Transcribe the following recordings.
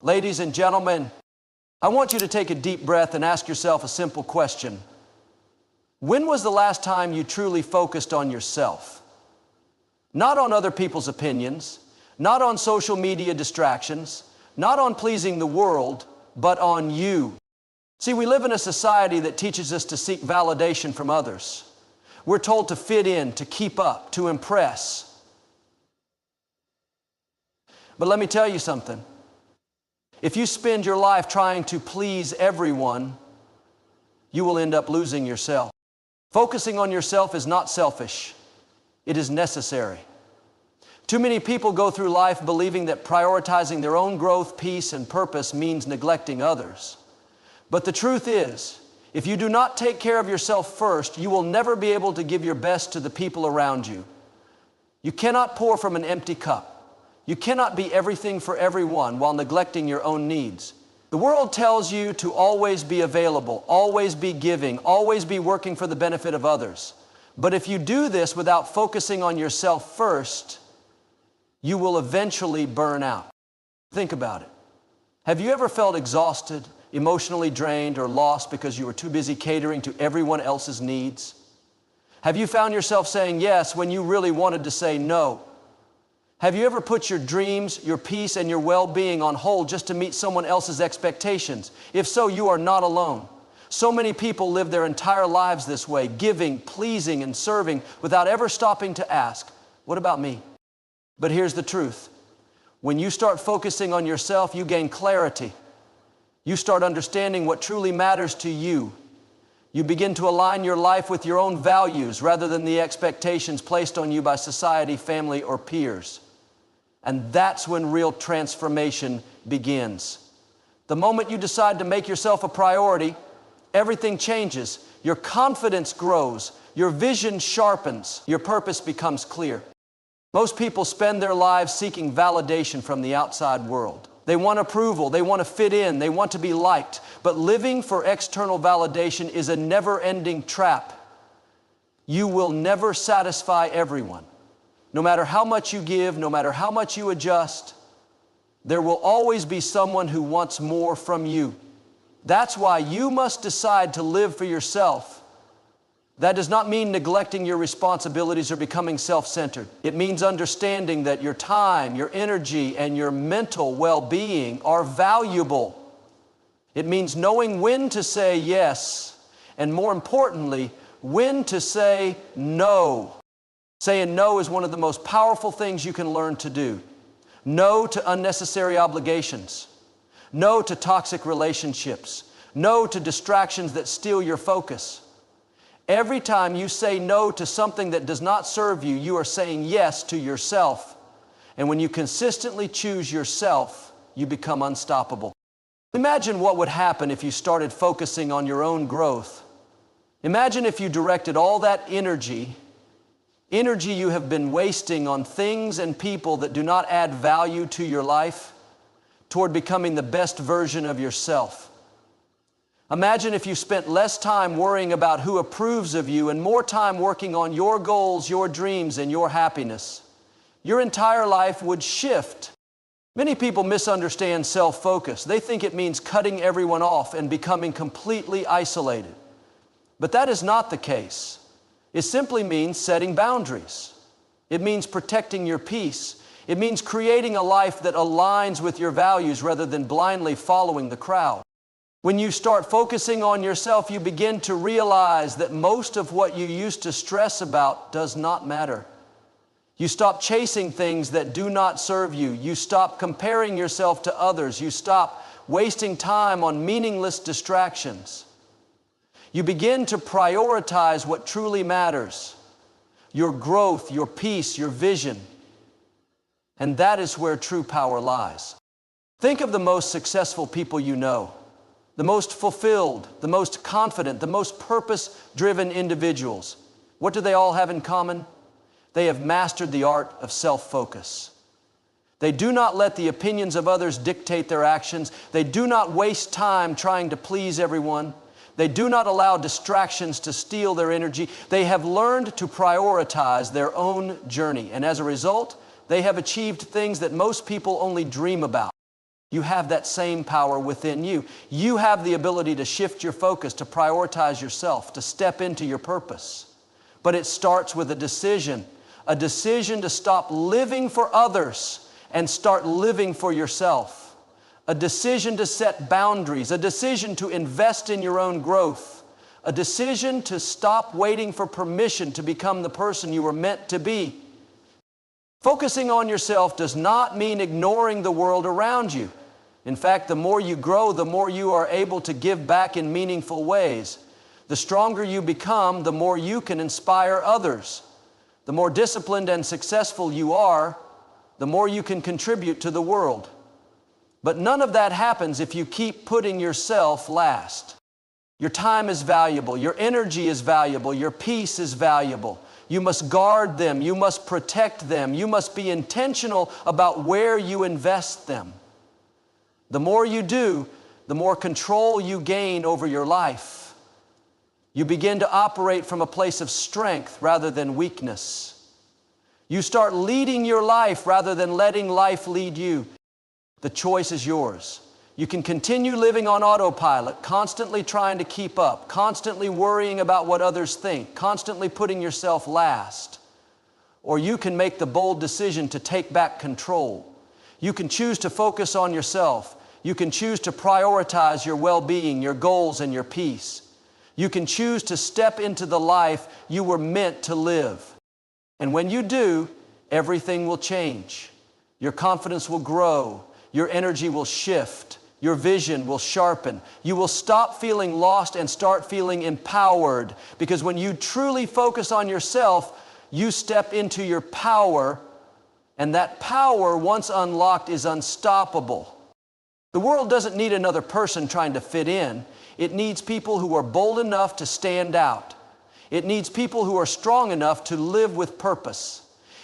Ladies and gentlemen, I want you to take a deep breath and ask yourself a simple question. When was the last time you truly focused on yourself? Not on other people's opinions, not on social media distractions, not on pleasing the world, but on you. See, we live in a society that teaches us to seek validation from others. We're told to fit in, to keep up, to impress. But let me tell you something. If you spend your life trying to please everyone, you will end up losing yourself. Focusing on yourself is not selfish. It is necessary. Too many people go through life believing that prioritizing their own growth, peace, and purpose means neglecting others. But the truth is, if you do not take care of yourself first, you will never be able to give your best to the people around you. You cannot pour from an empty cup. You cannot be everything for everyone while neglecting your own needs. The world tells you to always be available, always be giving, always be working for the benefit of others. But if you do this without focusing on yourself first, you will eventually burn out. Think about it. Have you ever felt exhausted, emotionally drained, or lost because you were too busy catering to everyone else's needs? Have you found yourself saying yes when you really wanted to say no? Have you ever put your dreams, your peace, and your well-being on hold just to meet someone else's expectations? If so, you are not alone. So many people live their entire lives this way, giving, pleasing, and serving without ever stopping to ask, what about me? But here's the truth. When you start focusing on yourself, you gain clarity. You start understanding what truly matters to you. You begin to align your life with your own values rather than the expectations placed on you by society, family, or peers. And that's when real transformation begins. The moment you decide to make yourself a priority, everything changes. Your confidence grows. Your vision sharpens. Your purpose becomes clear. Most people spend their lives seeking validation from the outside world. They want approval. They want to fit in. They want to be liked. But living for external validation is a never-ending trap. You will never satisfy everyone. No matter how much you give, no matter how much you adjust, there will always be someone who wants more from you. That's why you must decide to live for yourself. That does not mean neglecting your responsibilities or becoming self-centered. It means understanding that your time, your energy, and your mental well-being are valuable. It means knowing when to say yes, and more importantly, when to say no. Saying no is one of the most powerful things you can learn to do. No to unnecessary obligations. No to toxic relationships. No to distractions that steal your focus. Every time you say no to something that does not serve you, you are saying yes to yourself. And when you consistently choose yourself, you become unstoppable. Imagine what would happen if you started focusing on your own growth. Imagine if you directed all that energy you have been wasting on things and people that do not add value to your life, toward becoming the best version of yourself. Imagine if you spent less time worrying about who approves of you and more time working on your goals, your dreams, and your happiness. Your entire life would shift. Many people misunderstand self-focus. They think it means cutting everyone off and becoming completely isolated. But that is not the case. It simply means setting boundaries. It means protecting your peace. It means creating a life that aligns with your values rather than blindly following the crowd. When you start focusing on yourself, you begin to realize that most of what you used to stress about does not matter. You stop chasing things that do not serve you. You stop comparing yourself to others. You stop wasting time on meaningless distractions. You begin to prioritize what truly matters, your growth, your peace, your vision. And that is where true power lies. Think of the most successful people you know, the most fulfilled, the most confident, the most purpose-driven individuals. What do they all have in common? They have mastered the art of self-focus. They do not let the opinions of others dictate their actions. They do not waste time trying to please everyone. They do not allow distractions to steal their energy. They have learned to prioritize their own journey. And as a result, they have achieved things that most people only dream about. You have that same power within you. You have the ability to shift your focus, to prioritize yourself, to step into your purpose. But it starts with a decision to stop living for others and start living for yourself. A decision to set boundaries, a decision to invest in your own growth, a decision to stop waiting for permission to become the person you were meant to be. Focusing on yourself does not mean ignoring the world around you. In fact, the more you grow, the more you are able to give back in meaningful ways. The stronger you become, the more you can inspire others. The more disciplined and successful you are, the more you can contribute to the world. But none of that happens if you keep putting yourself last. Your time is valuable, your energy is valuable, your peace is valuable. You must guard them, you must protect them, you must be intentional about where you invest them. The more you do, the more control you gain over your life. You begin to operate from a place of strength rather than weakness. You start leading your life rather than letting life lead you. The choice is yours. You can continue living on autopilot, constantly trying to keep up, constantly worrying about what others think, constantly putting yourself last. Or you can make the bold decision to take back control. You can choose to focus on yourself. You can choose to prioritize your well-being, your goals, and your peace. You can choose to step into the life you were meant to live. And when you do, everything will change. Your confidence will grow. Your energy will shift. Your vision will sharpen. You will stop feeling lost and start feeling empowered. Because when you truly focus on yourself, you step into your power, and that power, once unlocked, is unstoppable. The world doesn't need another person trying to fit in. It needs people who are bold enough to stand out. It needs people who are strong enough to live with purpose.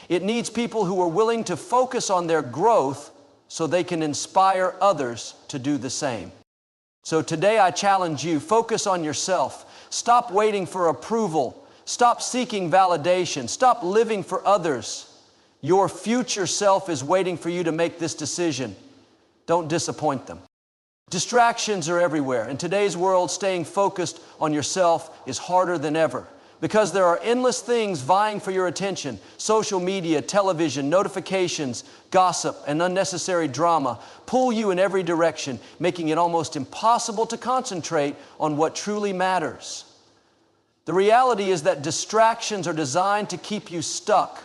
It needs people who are willing to focus on their growth so they can inspire others to do the same. So today I challenge you, focus on yourself. Stop waiting for approval. Stop seeking validation. Stop living for others. Your future self is waiting for you to make this decision. Don't disappoint them. Distractions are everywhere. In today's world, staying focused on yourself is harder than ever because there are endless things vying for your attention. Social media, television, notifications, gossip, and unnecessary drama pull you in every direction, making it almost impossible to concentrate on what truly matters. The reality is that distractions are designed to keep you stuck.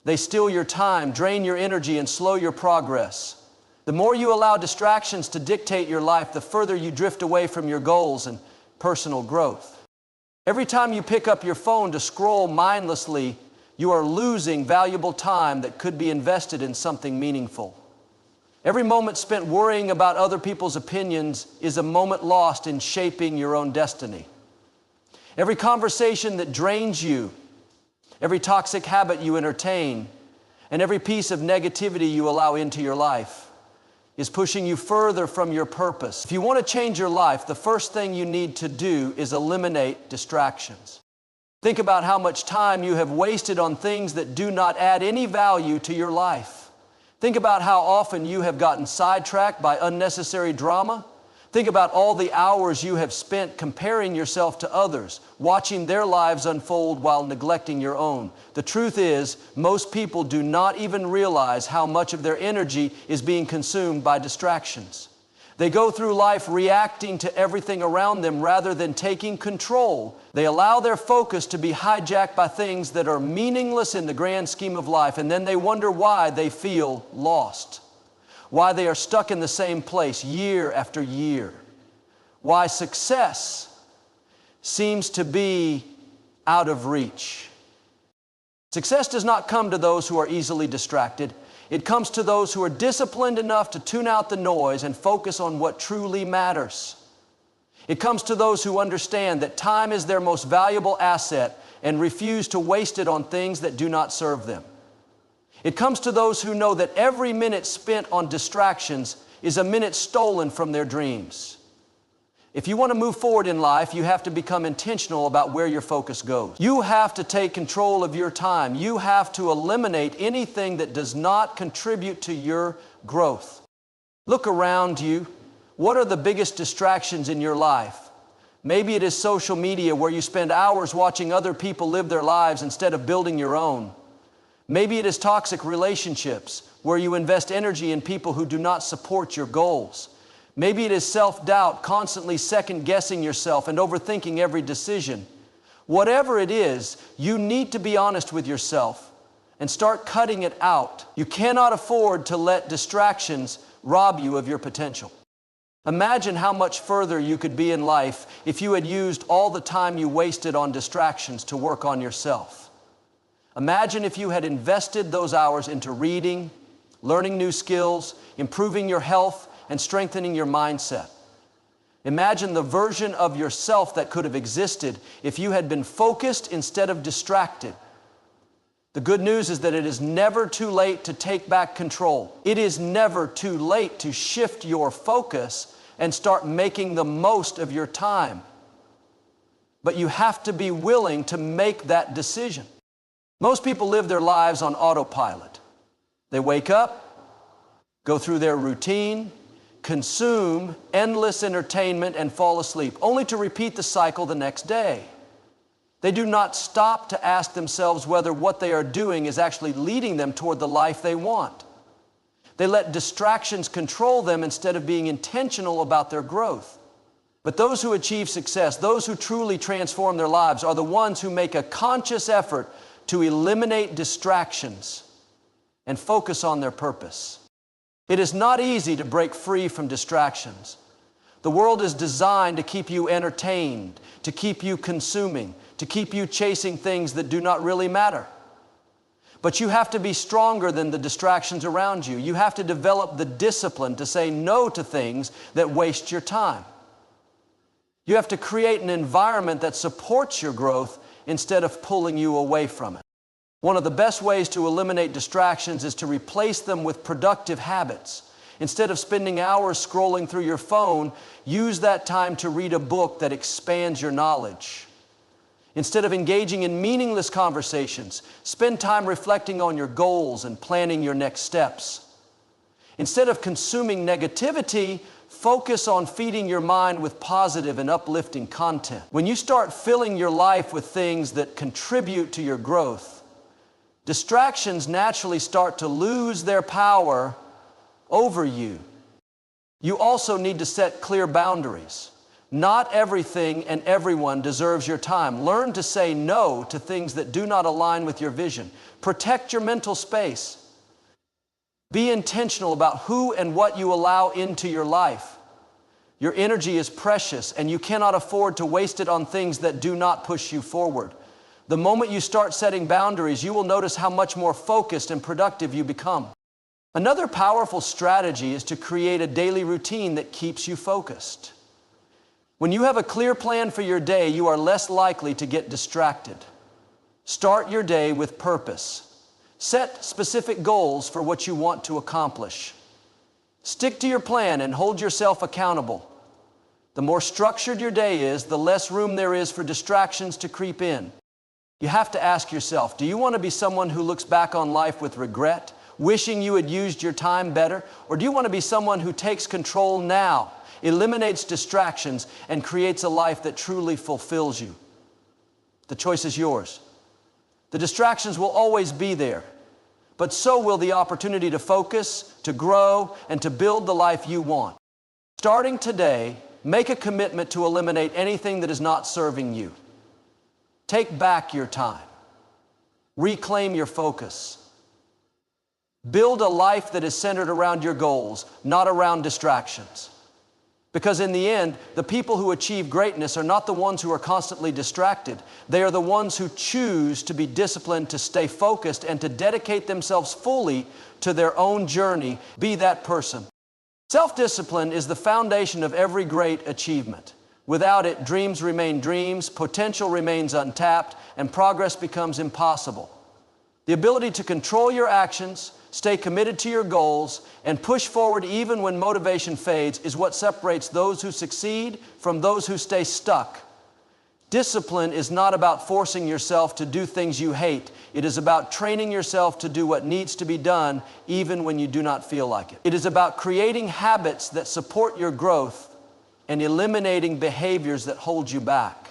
They steal your time, drain your energy, and slow your progress. The more you allow distractions to dictate your life, the further you drift away from your goals and personal growth. Every time you pick up your phone to scroll mindlessly, you are losing valuable time that could be invested in something meaningful. Every moment spent worrying about other people's opinions is a moment lost in shaping your own destiny. Every conversation that drains you, every toxic habit you entertain, and every piece of negativity you allow into your life is pushing you further from your purpose. If you want to change your life, the first thing you need to do is eliminate distractions. Think about how much time you have wasted on things that do not add any value to your life. Think about how often you have gotten sidetracked by unnecessary drama. Think about all the hours you have spent comparing yourself to others, watching their lives unfold while neglecting your own. The truth is, most people do not even realize how much of their energy is being consumed by distractions. They go through life reacting to everything around them rather than taking control. They allow their focus to be hijacked by things that are meaningless in the grand scheme of life, and then they wonder why they feel lost. Why they are stuck in the same place year after year. Why success seems to be out of reach. Success does not come to those who are easily distracted. It comes to those who are disciplined enough to tune out the noise and focus on what truly matters. It comes to those who understand that time is their most valuable asset and refuse to waste it on things that do not serve them. It comes to those who know that every minute spent on distractions is a minute stolen from their dreams. If you want to move forward in life, you have to become intentional about where your focus goes. You have to take control of your time. You have to eliminate anything that does not contribute to your growth. Look around you. What are the biggest distractions in your life? Maybe it is social media, where you spend hours watching other people live their lives instead of building your own. Maybe it is toxic relationships, where you invest energy in people who do not support your goals. Maybe it is self-doubt, constantly second-guessing yourself and overthinking every decision. Whatever it is, you need to be honest with yourself and start cutting it out. You cannot afford to let distractions rob you of your potential. Imagine how much further you could be in life if you had used all the time you wasted on distractions to work on yourself. Imagine if you had invested those hours into reading, learning new skills, improving your health, and strengthening your mindset. Imagine the version of yourself that could have existed if you had been focused instead of distracted. The good news is that it is never too late to take back control. It is never too late to shift your focus and start making the most of your time. But you have to be willing to make that decision. Most people live their lives on autopilot. They wake up, go through their routine, consume endless entertainment, and fall asleep, only to repeat the cycle the next day. They do not stop to ask themselves whether what they are doing is actually leading them toward the life they want. They let distractions control them instead of being intentional about their growth. But those who achieve success, those who truly transform their lives, are the ones who make a conscious effort to eliminate distractions and focus on their purpose. It is not easy to break free from distractions. The world is designed to keep you entertained, to keep you consuming, to keep you chasing things that do not really matter. But you have to be stronger than the distractions around you. You have to develop the discipline to say no to things that waste your time. You have to create an environment that supports your growth instead of pulling you away from it. One of the best ways to eliminate distractions is to replace them with productive habits. Instead of spending hours scrolling through your phone, use that time to read a book that expands your knowledge. Instead of engaging in meaningless conversations, spend time reflecting on your goals and planning your next steps. Instead of consuming negativity, focus on feeding your mind with positive and uplifting content. When you start filling your life with things that contribute to your growth, distractions naturally start to lose their power over you. You also need to set clear boundaries. Not everything and everyone deserves your time. Learn to say no to things that do not align with your vision. Protect your mental space. Be intentional about who and what you allow into your life. Your energy is precious, and you cannot afford to waste it on things that do not push you forward. The moment you start setting boundaries, you will notice how much more focused and productive you become. Another powerful strategy is to create a daily routine that keeps you focused. When you have a clear plan for your day, you are less likely to get distracted. Start your day with purpose. Set specific goals for what you want to accomplish. Stick to your plan and hold yourself accountable. The more structured your day is, the less room there is for distractions to creep in. You have to ask yourself, do you want to be someone who looks back on life with regret, wishing you had used your time better? Or do you want to be someone who takes control now, eliminates distractions, and creates a life that truly fulfills you? The choice is yours. The distractions will always be there, but so will the opportunity to focus, to grow, and to build the life you want. Starting today, make a commitment to eliminate anything that is not serving you. Take back your time. Reclaim your focus. Build a life that is centered around your goals, not around distractions. Because in the end, the people who achieve greatness are not the ones who are constantly distracted. They are the ones who choose to be disciplined, to stay focused, and to dedicate themselves fully to their own journey. Be that person. Self-discipline is the foundation of every great achievement. Without it, dreams remain dreams, potential remains untapped, and progress becomes impossible. The ability to control your actions, stay committed to your goals, and push forward even when motivation fades is what separates those who succeed from those who stay stuck. Discipline is not about forcing yourself to do things you hate. It is about training yourself to do what needs to be done even when you do not feel like it. It is about creating habits that support your growth and eliminating behaviors that hold you back.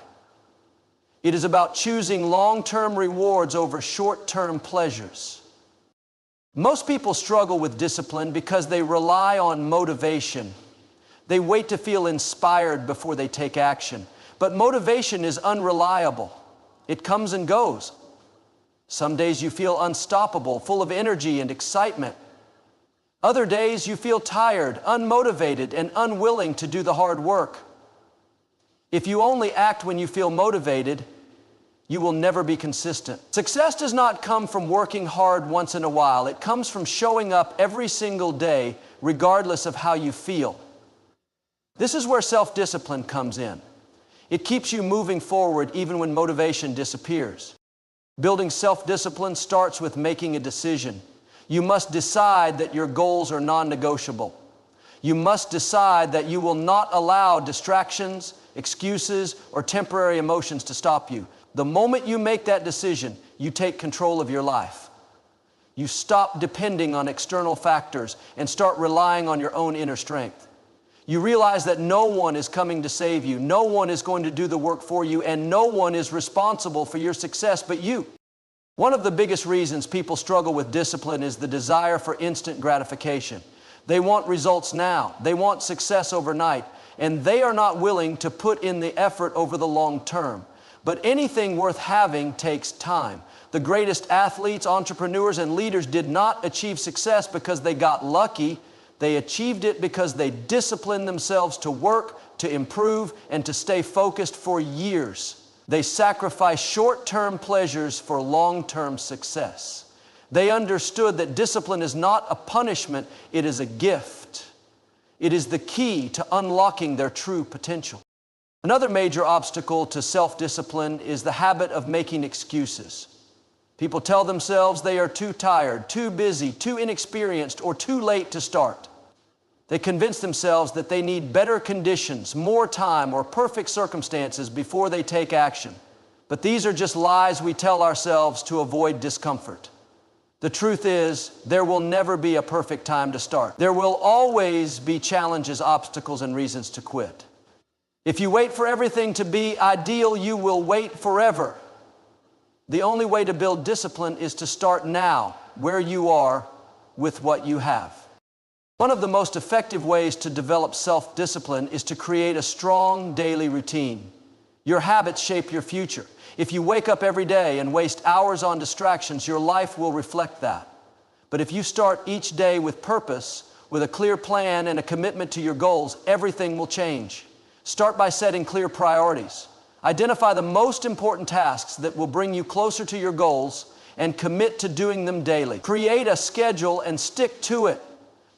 It is about choosing long-term rewards over short-term pleasures. Most people struggle with discipline because they rely on motivation. They wait to feel inspired before they take action. But motivation is unreliable. It comes and goes. Some days you feel unstoppable, full of energy and excitement. Other days you feel tired, unmotivated, and unwilling to do the hard work. If you only act when you feel motivated, you will never be consistent. Success does not come from working hard once in a while. It comes from showing up every single day, regardless of how you feel. This is where self-discipline comes in. It keeps you moving forward even when motivation disappears. Building self-discipline starts with making a decision. You must decide that your goals are non-negotiable. You must decide that you will not allow distractions, excuses, or temporary emotions to stop you. The moment you make that decision, you take control of your life. You stop depending on external factors and start relying on your own inner strength. You realize that no one is coming to save you, no one is going to do the work for you, and no one is responsible for your success but you. One of the biggest reasons people struggle with discipline is the desire for instant gratification. They want results now, they want success overnight, and they are not willing to put in the effort over the long term. But anything worth having takes time. The greatest athletes, entrepreneurs, and leaders did not achieve success because they got lucky. They achieved it because they disciplined themselves to work, to improve, and to stay focused for years. They sacrificed short-term pleasures for long-term success. They understood that discipline is not a punishment, it is a gift. It is the key to unlocking their true potential. Another major obstacle to self-discipline is the habit of making excuses. People tell themselves they are too tired, too busy, too inexperienced, or too late to start. They convince themselves that they need better conditions, more time, or perfect circumstances before they take action. But these are just lies we tell ourselves to avoid discomfort. The truth is, there will never be a perfect time to start. There will always be challenges, obstacles, and reasons to quit. If you wait for everything to be ideal, you will wait forever. The only way to build discipline is to start now, where you are, with what you have. One of the most effective ways to develop self-discipline is to create a strong daily routine. Your habits shape your future. If you wake up every day and waste hours on distractions, your life will reflect that. But if you start each day with purpose, with a clear plan and a commitment to your goals, everything will change. Start by setting clear priorities. Identify the most important tasks that will bring you closer to your goals and commit to doing them daily. Create a schedule and stick to it.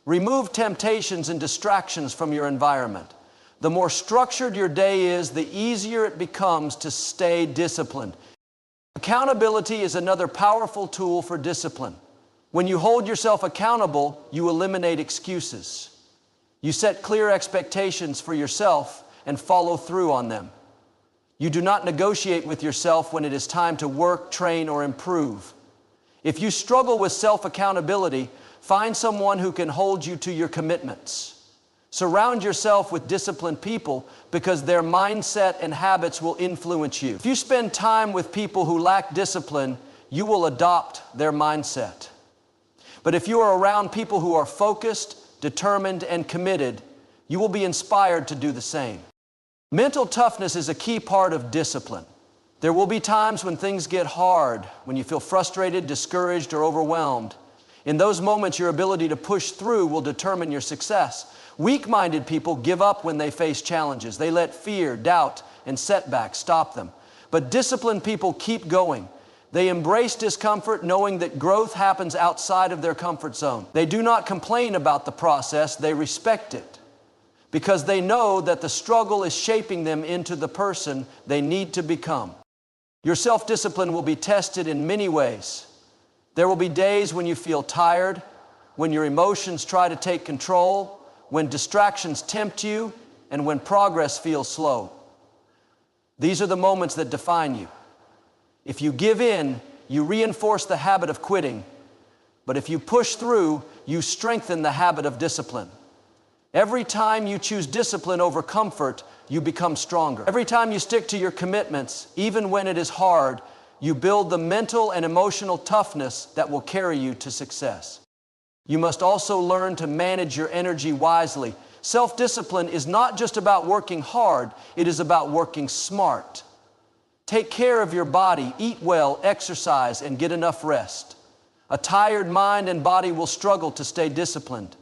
Remove temptations and distractions from your environment. The more structured your day is, the easier it becomes to stay disciplined. Accountability is another powerful tool for discipline. When you hold yourself accountable, you eliminate excuses. You set clear expectations for yourself and follow through on them. You do not negotiate with yourself when it is time to work, train, or improve. If you struggle with self-accountability, find someone who can hold you to your commitments. Surround yourself with disciplined people because their mindset and habits will influence you. If you spend time with people who lack discipline, you will adopt their mindset. But if you are around people who are focused, determined, and committed, you will be inspired to do the same. Mental toughness is a key part of discipline. There will be times when things get hard, when you feel frustrated, discouraged, or overwhelmed. In those moments, your ability to push through will determine your success. Weak-minded people give up when they face challenges. They let fear, doubt, and setbacks stop them. But disciplined people keep going. They embrace discomfort knowing that growth happens outside of their comfort zone. They do not complain about the process, they respect it because they know that the struggle is shaping them into the person they need to become. Your self-discipline will be tested in many ways. There will be days when you feel tired, when your emotions try to take control, when distractions tempt you, and when progress feels slow. These are the moments that define you. If you give in, you reinforce the habit of quitting. But if you push through, you strengthen the habit of discipline. Every time you choose discipline over comfort, you become stronger. Every time you stick to your commitments, even when it is hard, you build the mental and emotional toughness that will carry you to success. You must also learn to manage your energy wisely. Self-discipline is not just about working hard, it is about working smart. Take care of your body, eat well, exercise, and get enough rest. A tired mind and body will struggle to stay disciplined.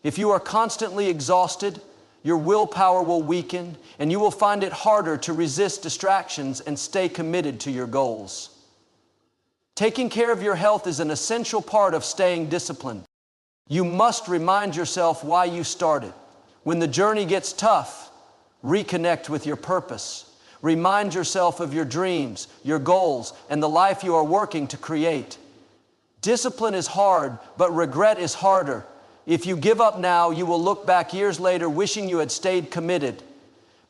If you are constantly exhausted, your willpower will weaken, and you will find it harder to resist distractions and stay committed to your goals. Taking care of your health is an essential part of staying disciplined. You must remind yourself why you started. When the journey gets tough, reconnect with your purpose. Remind yourself of your dreams, your goals, and the life you are working to create. Discipline is hard, but regret is harder. If you give up now, you will look back years later wishing you had stayed committed.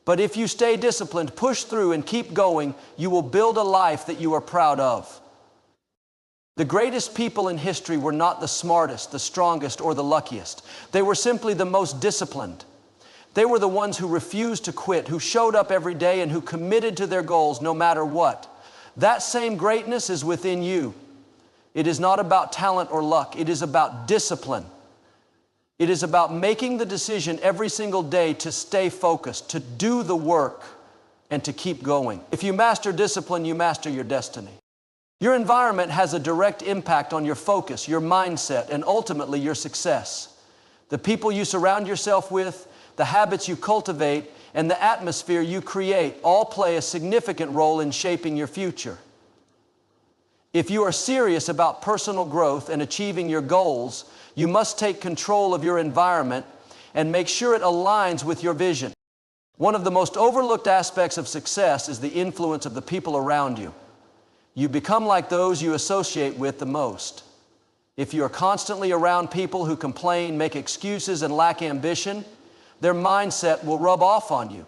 But if you stay disciplined, push through, and keep going, you will build a life that you are proud of. The greatest people in history were not the smartest, the strongest, or the luckiest. They were simply the most disciplined. They were the ones who refused to quit, who showed up every day, and who committed to their goals no matter what. That same greatness is within you. It is not about talent or luck. It is about discipline. It is about making the decision every single day to stay focused, to do the work, and to keep going. If you master discipline, you master your destiny. Your environment has a direct impact on your focus, your mindset, and ultimately your success. The people you surround yourself with, the habits you cultivate, and the atmosphere you create all play a significant role in shaping your future. If you are serious about personal growth and achieving your goals, you must take control of your environment and make sure it aligns with your vision. One of the most overlooked aspects of success is the influence of the people around you. You become like those you associate with the most. If you are constantly around people who complain, make excuses, and lack ambition, their mindset will rub off on you.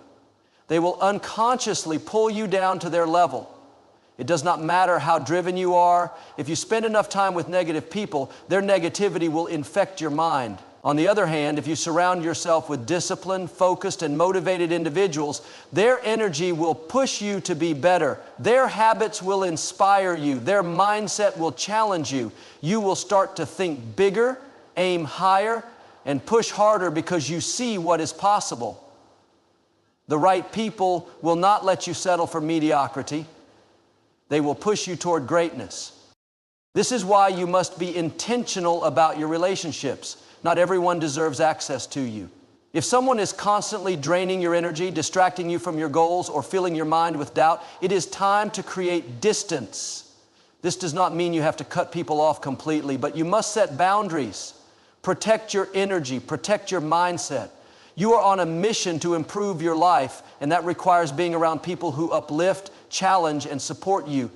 They will unconsciously pull you down to their level. It does not matter how driven you are. If you spend enough time with negative people, their negativity will infect your mind. On the other hand, if you surround yourself with disciplined, focused, and motivated individuals, their energy will push you to be better. Their habits will inspire you. Their mindset will challenge you. You will start to think bigger, aim higher, and push harder because you see what is possible. The right people will not let you settle for mediocrity. They will push you toward greatness. This is why you must be intentional about your relationships. Not everyone deserves access to you. If someone is constantly draining your energy, distracting you from your goals, or filling your mind with doubt, it is time to create distance. This does not mean you have to cut people off completely, but you must set boundaries. Protect your energy, protect your mindset. You are on a mission to improve your life, and that requires being around people who uplift, challenge, and support you.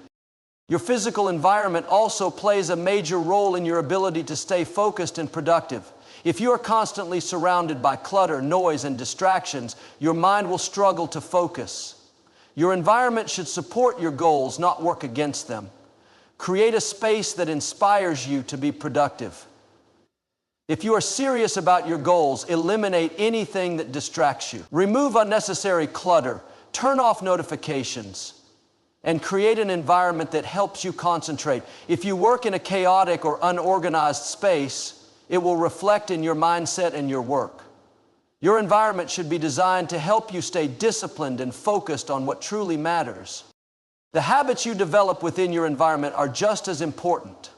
Your physical environment also plays a major role in your ability to stay focused and productive. If you are constantly surrounded by clutter, noise, and distractions, your mind will struggle to focus. Your environment should support your goals, not work against them. Create a space that inspires you to be productive. If you are serious about your goals, eliminate anything that distracts you. Remove unnecessary clutter, turn off notifications, and create an environment that helps you concentrate. If you work in a chaotic or unorganized space, it will reflect in your mindset and your work. Your environment should be designed to help you stay disciplined and focused on what truly matters. The habits you develop within your environment are just as important.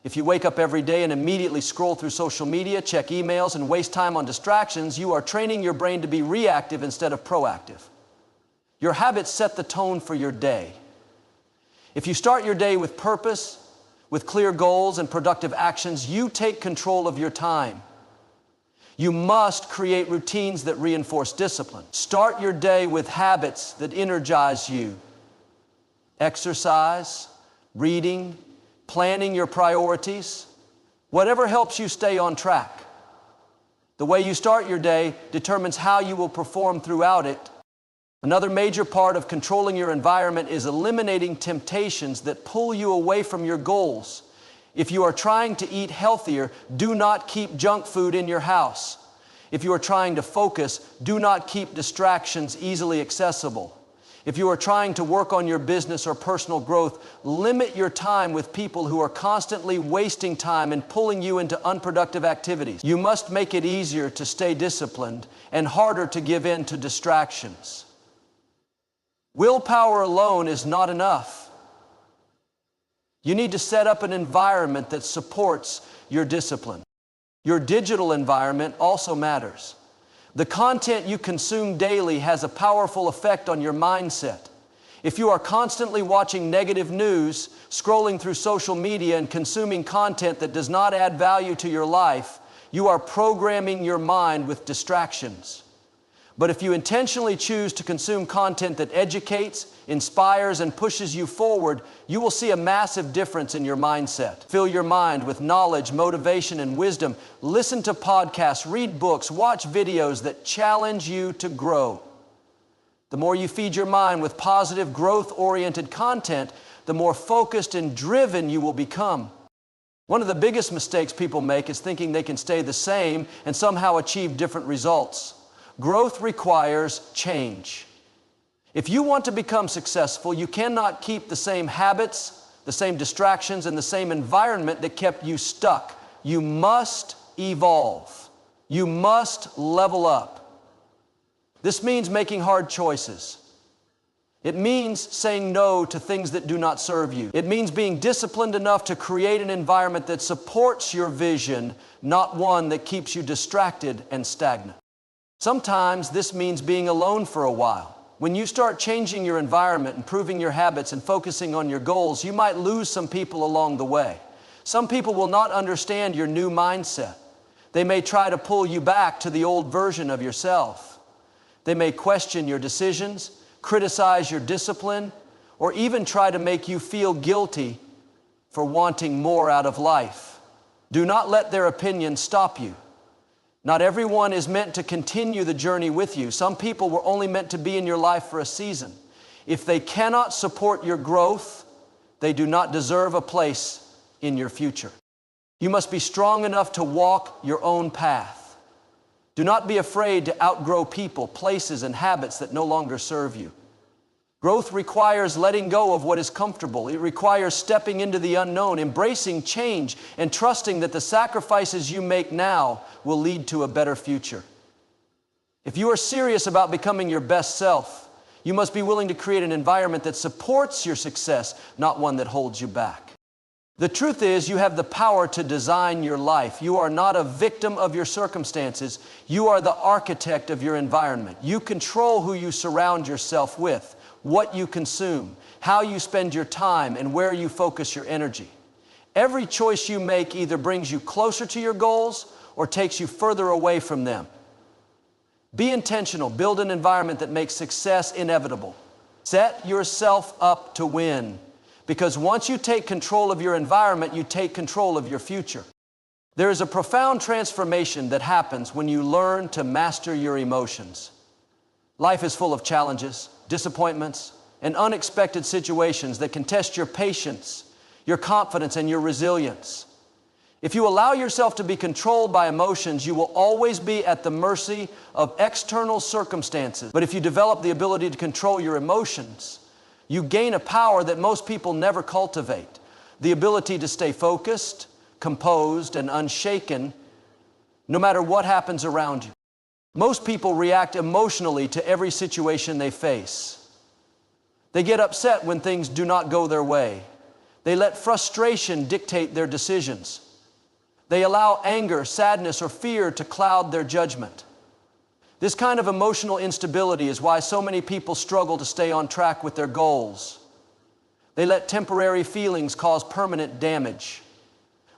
If you wake up every day and immediately scroll through social media, check emails, and waste time on distractions, you are training your brain to be reactive instead of proactive. Your habits set the tone for your day. If you start your day with purpose, with clear goals and productive actions, you take control of your time. You must create routines that reinforce discipline. Start your day with habits that energize you. Exercise, reading, planning your priorities, whatever helps you stay on track. The way you start your day determines how you will perform throughout it. Another major part of controlling your environment is eliminating temptations that pull you away from your goals. If you are trying to eat healthier, do not keep junk food in your house. If you are trying to focus, do not keep distractions easily accessible. If you are trying to work on your business or personal growth, limit your time with people who are constantly wasting time and pulling you into unproductive activities. You must make it easier to stay disciplined and harder to give in to distractions. Willpower alone is not enough. You need to set up an environment that supports your discipline. Your digital environment also matters. The content you consume daily has a powerful effect on your mindset. If you are constantly watching negative news, scrolling through social media, and consuming content that does not add value to your life, you are programming your mind with distractions. But if you intentionally choose to consume content that educates, inspires, and pushes you forward, you will see a massive difference in your mindset. Fill your mind with knowledge, motivation, and wisdom. Listen to podcasts, read books, watch videos that challenge you to grow. The more you feed your mind with positive, growth-oriented content, the more focused and driven you will become. One of the biggest mistakes people make is thinking they can stay the same and somehow achieve different results. Growth requires change. If you want to become successful, you cannot keep the same habits, the same distractions, and the same environment that kept you stuck. You must evolve. You must level up. This means making hard choices. It means saying no to things that do not serve you. It means being disciplined enough to create an environment that supports your vision, not one that keeps you distracted and stagnant. Sometimes this means being alone for a while. When you start changing your environment, improving your habits, and focusing on your goals, you might lose some people along the way. Some people will not understand your new mindset. They may try to pull you back to the old version of yourself. They may question your decisions, criticize your discipline, or even try to make you feel guilty for wanting more out of life. Do not let their opinions stop you. Not everyone is meant to continue the journey with you. Some people were only meant to be in your life for a season. If they cannot support your growth, they do not deserve a place in your future. You must be strong enough to walk your own path. Do not be afraid to outgrow people, places, and habits that no longer serve you. Growth requires letting go of what is comfortable. It requires stepping into the unknown, embracing change, and trusting that the sacrifices you make now will lead to a better future. If you are serious about becoming your best self, you must be willing to create an environment that supports your success, not one that holds you back. The truth is, you have the power to design your life. You are not a victim of your circumstances. You are the architect of your environment. You control who you surround yourself with, what you consume, how you spend your time, and where you focus your energy. Every choice you make either brings you closer to your goals or takes you further away from them. Be intentional. Build an environment that makes success inevitable. Set yourself up to win, because once you take control of your environment, you take control of your future. There is a profound transformation that happens when you learn to master your emotions. Life is full of challenges, disappointments, and unexpected situations that can test your patience, your confidence, and your resilience. If you allow yourself to be controlled by emotions, you will always be at the mercy of external circumstances. But if you develop the ability to control your emotions, you gain a power that most people never cultivate, the ability to stay focused, composed, and unshaken no matter what happens around you. Most people react emotionally to every situation they face. They get upset when things do not go their way. They let frustration dictate their decisions. They allow anger, sadness, or fear to cloud their judgment. This kind of emotional instability is why so many people struggle to stay on track with their goals. They let temporary feelings cause permanent damage.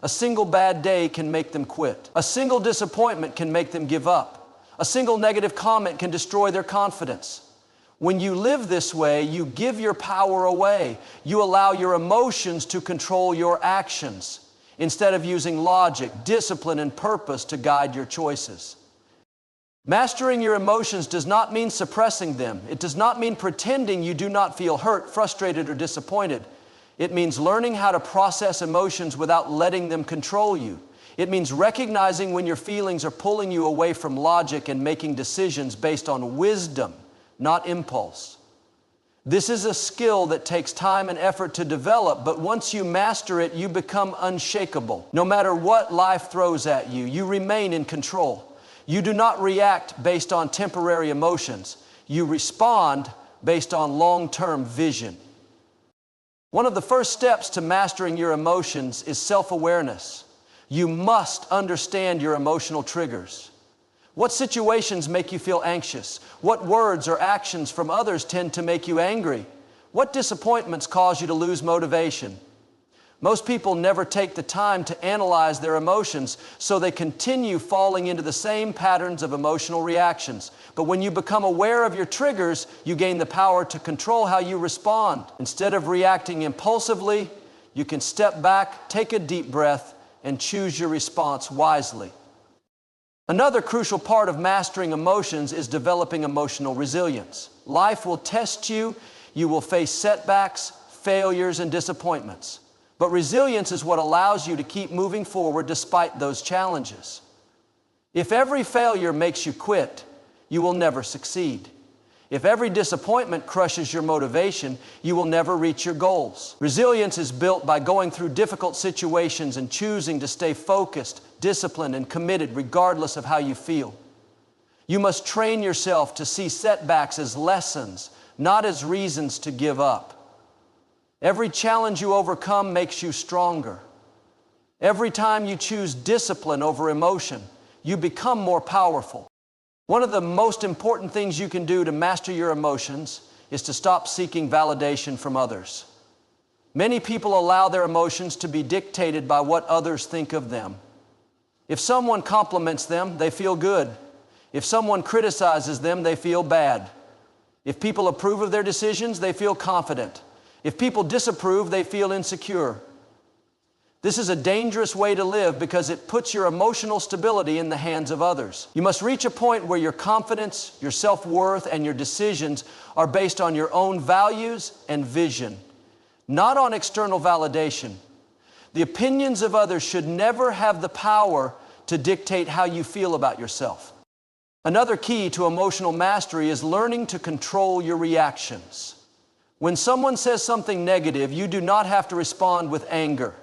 A single bad day can make them quit. A single disappointment can make them give up. A single negative comment can destroy their confidence. When you live this way, you give your power away. You allow your emotions to control your actions instead of using logic, discipline, and purpose to guide your choices. Mastering your emotions does not mean suppressing them. It does not mean pretending you do not feel hurt, frustrated, or disappointed. It means learning how to process emotions without letting them control you. It means recognizing when your feelings are pulling you away from logic and making decisions based on wisdom, not impulse. This is a skill that takes time and effort to develop, but once you master it, you become unshakable. No matter what life throws at you, you remain in control. You do not react based on temporary emotions. You respond based on long-term vision. One of the first steps to mastering your emotions is self-awareness. You must understand your emotional triggers. What situations make you feel anxious? What words or actions from others tend to make you angry? What disappointments cause you to lose motivation? Most people never take the time to analyze their emotions, so they continue falling into the same patterns of emotional reactions. But when you become aware of your triggers, you gain the power to control how you respond. Instead of reacting impulsively, you can step back, take a deep breath, and choose your response wisely. Another crucial part of mastering emotions is developing emotional resilience. Life will test you. You will face setbacks, failures, and disappointments. But resilience is what allows you to keep moving forward despite those challenges. If every failure makes you quit, you will never succeed. If every disappointment crushes your motivation, you will never reach your goals. Resilience is built by going through difficult situations and choosing to stay focused, disciplined, and committed regardless of how you feel. You must train yourself to see setbacks as lessons, not as reasons to give up. Every challenge you overcome makes you stronger. Every time you choose discipline over emotion, you become more powerful. One of the most important things you can do to master your emotions is to stop seeking validation from others. Many people allow their emotions to be dictated by what others think of them. If someone compliments them, they feel good. If someone criticizes them, they feel bad. If people approve of their decisions, they feel confident. If people disapprove, they feel insecure. This is a dangerous way to live because it puts your emotional stability in the hands of others. You must reach a point where your confidence, your self-worth, and your decisions are based on your own values and vision, not on external validation. The opinions of others should never have the power to dictate how you feel about yourself. Another key to emotional mastery is learning to control your reactions. When someone says something negative, you do not have to respond with anger.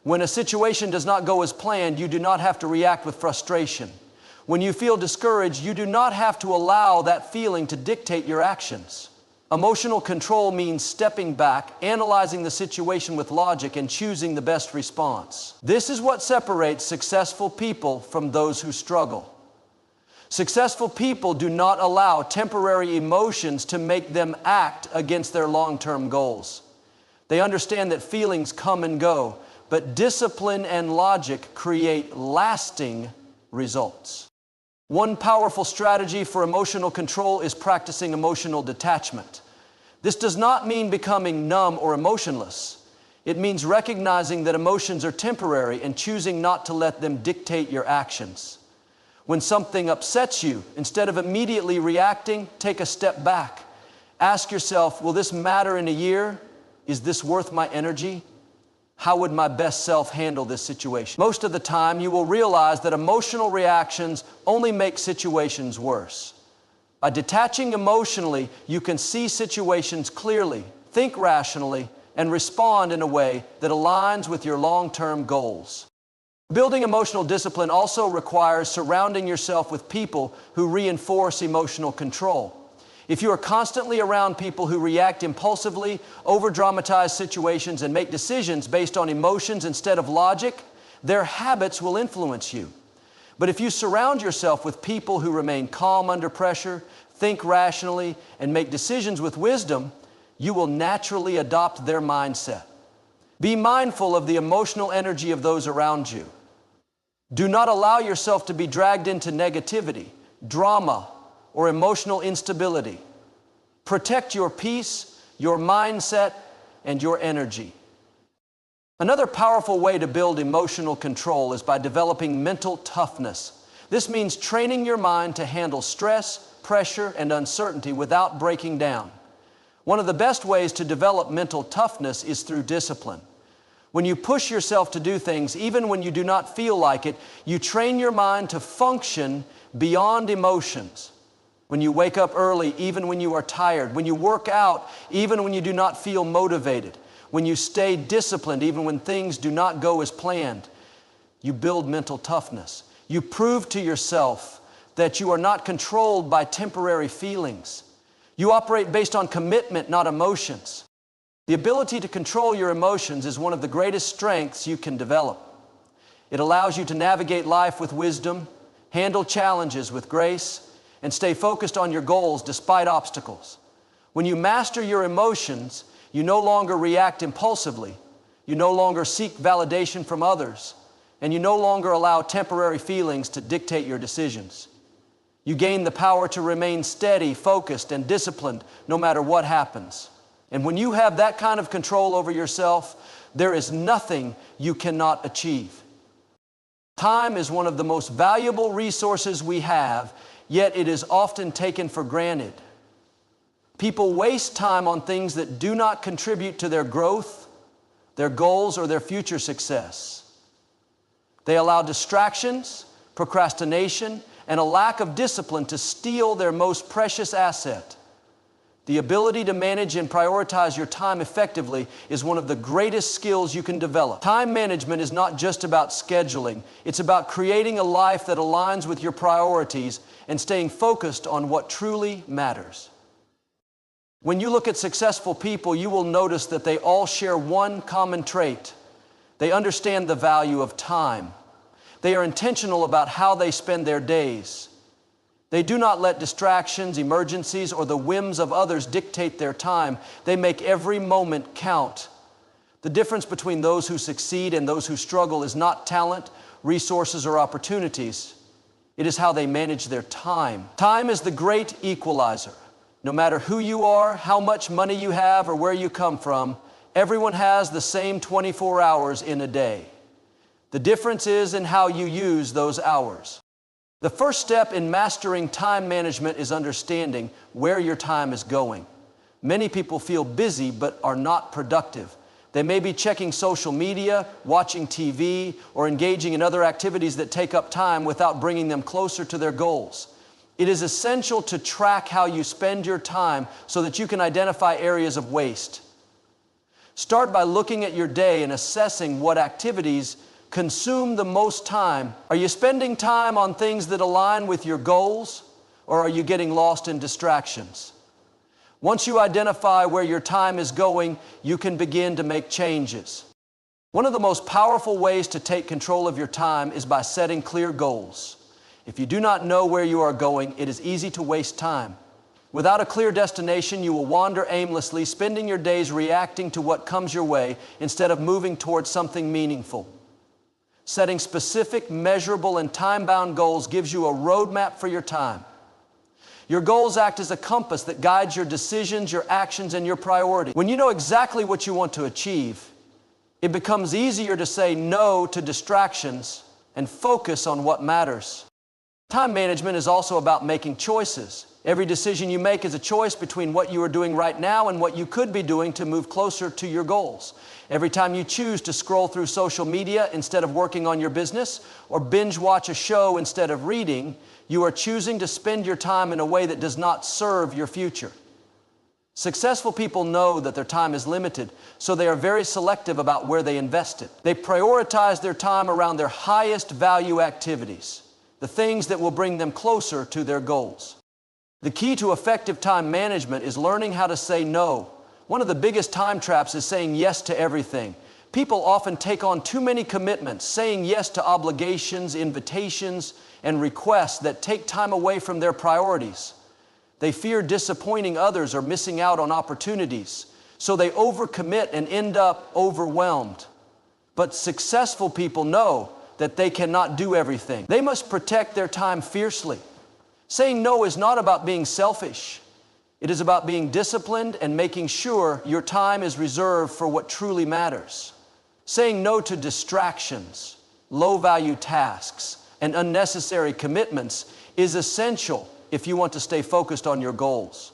When a situation does not go as planned, you do not have to react with frustration. When you feel discouraged, you do not have to allow that feeling to dictate your actions. Emotional control means stepping back, analyzing the situation with logic, and choosing the best response. This is what separates successful people from those who struggle. Successful people do not allow temporary emotions to make them act against their long-term goals. They understand that feelings come and go, but discipline and logic create lasting results. One powerful strategy for emotional control is practicing emotional detachment. This does not mean becoming numb or emotionless. It means recognizing that emotions are temporary and choosing not to let them dictate your actions. When something upsets you, instead of immediately reacting, take a step back. Ask yourself, will this matter in a year? Is this worth my energy? How would my best self handle this situation? Most of the time, you will realize that emotional reactions only make situations worse. By detaching emotionally, you can see situations clearly, think rationally, and respond in a way that aligns with your long-term goals. Building emotional discipline also requires surrounding yourself with people who reinforce emotional control. If you are constantly around people who react impulsively, over-dramatize situations, and make decisions based on emotions instead of logic, their habits will influence you. But if you surround yourself with people who remain calm under pressure, think rationally, and make decisions with wisdom, you will naturally adopt their mindset. Be mindful of the emotional energy of those around you. Do not allow yourself to be dragged into negativity, drama, or emotional instability. Protect your peace, your mindset, and your energy. Another powerful way to build emotional control is by developing mental toughness. This means training your mind to handle stress, pressure, and uncertainty without breaking down. One of the best ways to develop mental toughness is through discipline. When you push yourself to do things, even when you do not feel like it, you train your mind to function beyond emotions. When you wake up early, even when you are tired. When you work out, even when you do not feel motivated. When you stay disciplined, even when things do not go as planned. You build mental toughness. You prove to yourself that you are not controlled by temporary feelings. You operate based on commitment, not emotions. The ability to control your emotions is one of the greatest strengths you can develop. It allows you to navigate life with wisdom, handle challenges with grace, and stay focused on your goals despite obstacles. When you master your emotions, you no longer react impulsively. You no longer seek validation from others, and you no longer allow temporary feelings to dictate your decisions. You gain the power to remain steady, focused, and disciplined no matter what happens. And when you have that kind of control over yourself, there is nothing you cannot achieve. Time is one of the most valuable resources we have, yet it is often taken for granted. People waste time on things that do not contribute to their growth, their goals, or their future success. They allow distractions, procrastination, and a lack of discipline to steal their most precious asset. The ability to manage and prioritize your time effectively is one of the greatest skills you can develop. Time management is not just about scheduling. It's about creating a life that aligns with your priorities and staying focused on what truly matters. When you look at successful people, you will notice that they all share one common trait. They understand the value of time. They are intentional about how they spend their days. They do not let distractions, emergencies, or the whims of others dictate their time. They make every moment count. The difference between those who succeed and those who struggle is not talent, resources, or opportunities. It is how they manage their time. Time is the great equalizer. No matter who you are, how much money you have, or where you come from, everyone has the same 24 hours in a day. The difference is in how you use those hours. The first step in mastering time management is understanding where your time is going. Many people feel busy but are not productive. They may be checking social media, watching TV, or engaging in other activities that take up time without bringing them closer to their goals. It is essential to track how you spend your time so that you can identify areas of waste. Start by looking at your day and assessing what activities consume the most time. Are you spending time on things that align with your goals, or are you getting lost in distractions? Once you identify where your time is going, you can begin to make changes. One of the most powerful ways to take control of your time is by setting clear goals. If you do not know where you are going, it is easy to waste time. Without a clear destination, you will wander aimlessly, spending your days reacting to what comes your way instead of moving towards something meaningful. Setting specific, measurable, and time-bound goals gives you a roadmap for your time. Your goals act as a compass that guides your decisions, your actions, and your priorities. When you know exactly what you want to achieve, it becomes easier to say no to distractions and focus on what matters. Time management is also about making choices. Every decision you make is a choice between what you are doing right now and what you could be doing to move closer to your goals. Every time you choose to scroll through social media instead of working on your business, or binge watch a show instead of reading, you are choosing to spend your time in a way that does not serve your future. Successful people know that their time is limited, so they are very selective about where they invest it. They prioritize their time around their highest value activities, the things that will bring them closer to their goals. The key to effective time management is learning how to say no. One of the biggest time traps is saying yes to everything. People often take on too many commitments, saying yes to obligations, invitations, and requests that take time away from their priorities. They fear disappointing others or missing out on opportunities, so they overcommit and end up overwhelmed. But successful people know that they cannot do everything. They must protect their time fiercely. Saying no is not about being selfish. It is about being disciplined and making sure your time is reserved for what truly matters. Saying no to distractions, low-value tasks, and unnecessary commitments is essential if you want to stay focused on your goals.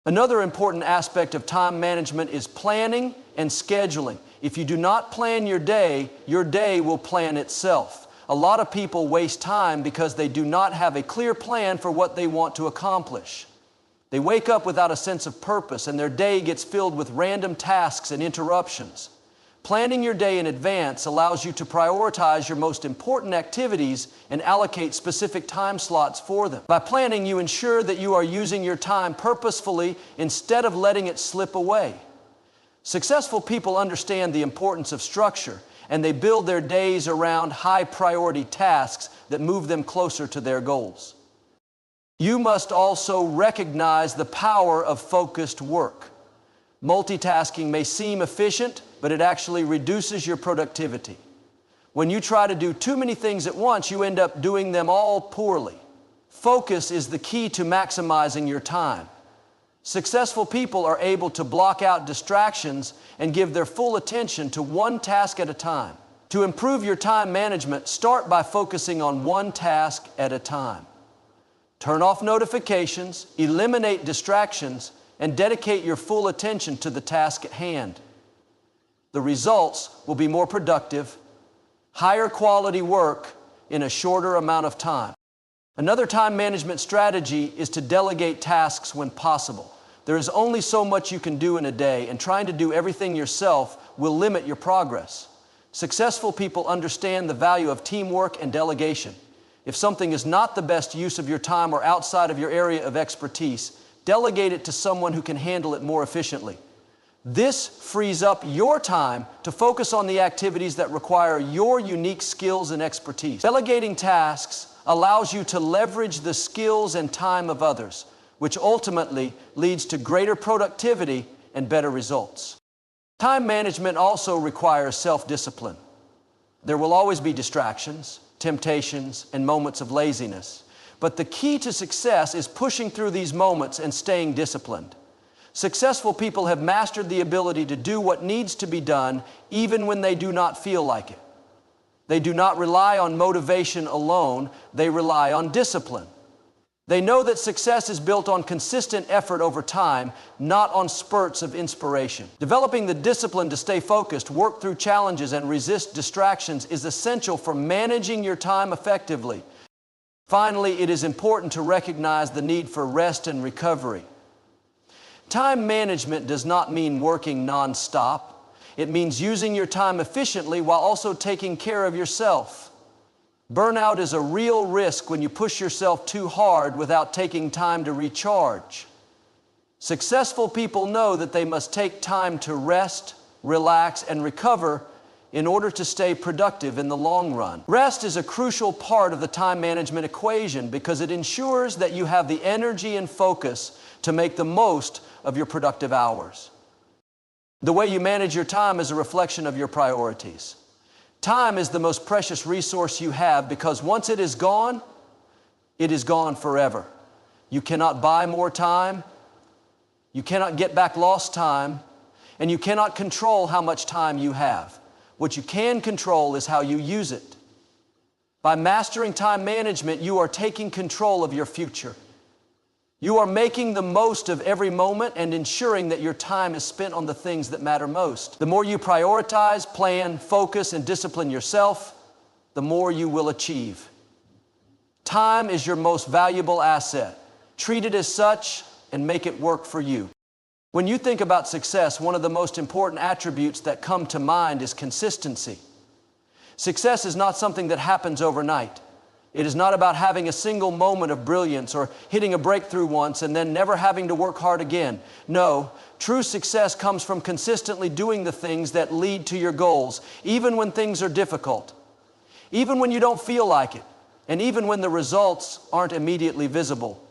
Another important aspect of time management is planning and scheduling. If you do not plan your day will plan itself. A lot of people waste time because they do not have a clear plan for what they want to accomplish. They wake up without a sense of purpose, and their day gets filled with random tasks and interruptions. Planning your day in advance allows you to prioritize your most important activities and allocate specific time slots for them. By planning, you ensure that you are using your time purposefully instead of letting it slip away. Successful people understand the importance of structure, and they build their days around high-priority tasks that move them closer to their goals. You must also recognize the power of focused work. Multitasking may seem efficient, but it actually reduces your productivity. When you try to do too many things at once, you end up doing them all poorly. Focus is the key to maximizing your time. Successful people are able to block out distractions and give their full attention to one task at a time. To improve your time management, start by focusing on one task at a time. Turn off notifications, eliminate distractions, and dedicate your full attention to the task at hand. The results will be more productive, higher quality work in a shorter amount of time. Another time management strategy is to delegate tasks when possible. There is only so much you can do in a day, and trying to do everything yourself will limit your progress. Successful people understand the value of teamwork and delegation. If something is not the best use of your time or outside of your area of expertise, delegate it to someone who can handle it more efficiently. This frees up your time to focus on the activities that require your unique skills and expertise. Delegating tasks allows you to leverage the skills and time of others, which ultimately leads to greater productivity and better results. Time management also requires self-discipline. There will always be distractions, temptations, and moments of laziness. But the key to success is pushing through these moments and staying disciplined. Successful people have mastered the ability to do what needs to be done even when they do not feel like it. They do not rely on motivation alone, they rely on discipline. They know that success is built on consistent effort over time, not on spurts of inspiration. Developing the discipline to stay focused, work through challenges, and resist distractions is essential for managing your time effectively. Finally, it is important to recognize the need for rest and recovery. Time management does not mean working non-stop. It means using your time efficiently while also taking care of yourself. Burnout is a real risk when you push yourself too hard without taking time to recharge. Successful people know that they must take time to rest, relax, and recover in order to stay productive in the long run. Rest is a crucial part of the time management equation because it ensures that you have the energy and focus to make the most of your productive hours. The way you manage your time is a reflection of your priorities. Time is the most precious resource you have because once it is gone forever. You cannot buy more time, you cannot get back lost time, and you cannot control how much time you have. What you can control is how you use it. By mastering time management, you are taking control of your future. You are making the most of every moment and ensuring that your time is spent on the things that matter most. The more you prioritize, plan, focus, and discipline yourself, the more you will achieve. Time is your most valuable asset. Treat it as such and make it work for you. When you think about success, one of the most important attributes that come to mind is consistency. Success is not something that happens overnight. It is not about having a single moment of brilliance or hitting a breakthrough once and then never having to work hard again. No, true success comes from consistently doing the things that lead to your goals, even when things are difficult, even when you don't feel like it, and even when the results aren't immediately visible.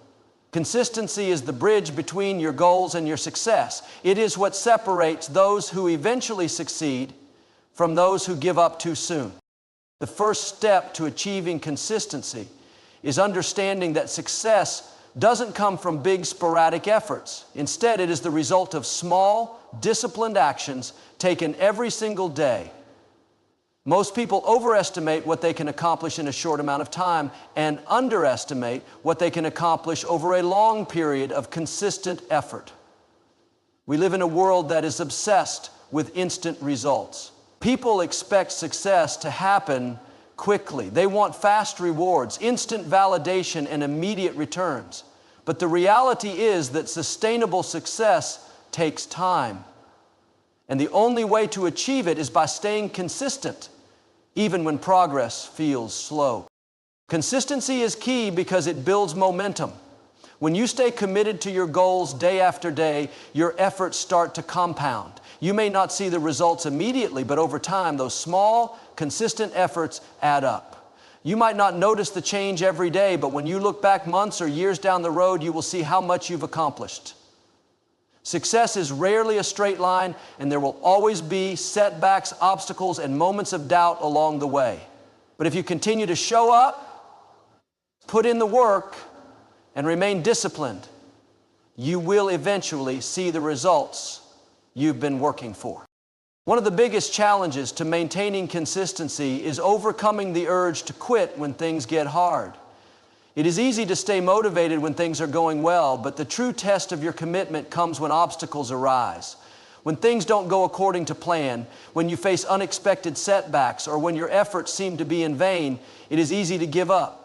Consistency is the bridge between your goals and your success. It is what separates those who eventually succeed from those who give up too soon. The first step to achieving consistency is understanding that success doesn't come from big sporadic efforts. Instead, it is the result of small, disciplined actions taken every single day. Most people overestimate what they can accomplish in a short amount of time and underestimate what they can accomplish over a long period of consistent effort. We live in a world that is obsessed with instant results. People expect success to happen quickly. They want fast rewards, instant validation, and immediate returns. But the reality is that sustainable success takes time. And the only way to achieve it is by staying consistent, even when progress feels slow. Consistency is key because it builds momentum. When you stay committed to your goals day after day, your efforts start to compound. You may not see the results immediately, but over time, those small, consistent efforts add up. You might not notice the change every day, but when you look back months or years down the road, you will see how much you've accomplished. Success is rarely a straight line, and there will always be setbacks, obstacles, and moments of doubt along the way. But if you continue to show up, put in the work, and remain disciplined, you will eventually see the results you've been working for. One of the biggest challenges to maintaining consistency is overcoming the urge to quit when things get hard. It is easy to stay motivated when things are going well, but the true test of your commitment comes when obstacles arise. When things don't go according to plan, when you face unexpected setbacks, or when your efforts seem to be in vain, it is easy to give up.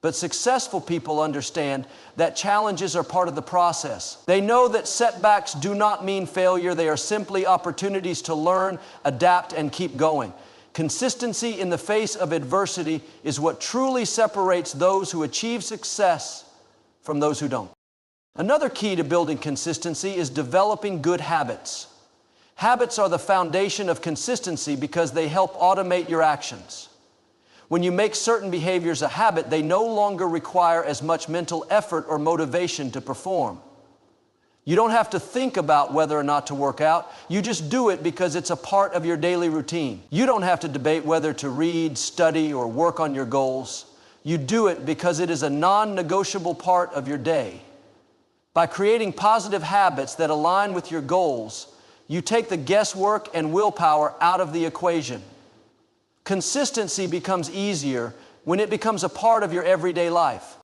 But successful people understand that challenges are part of the process. They know that setbacks do not mean failure. They are simply opportunities to learn, adapt, and keep going. Consistency in the face of adversity is what truly separates those who achieve success from those who don't. Another key to building consistency is developing good habits. Habits are the foundation of consistency because they help automate your actions. When you make certain behaviors a habit, they no longer require as much mental effort or motivation to perform. You don't have to think about whether or not to work out. You just do it because it's a part of your daily routine. You don't have to debate whether to read, study, or work on your goals. You do it because it is a non-negotiable part of your day. By creating positive habits that align with your goals, you take the guesswork and willpower out of the equation. Consistency becomes easier when it becomes a part of your everyday life.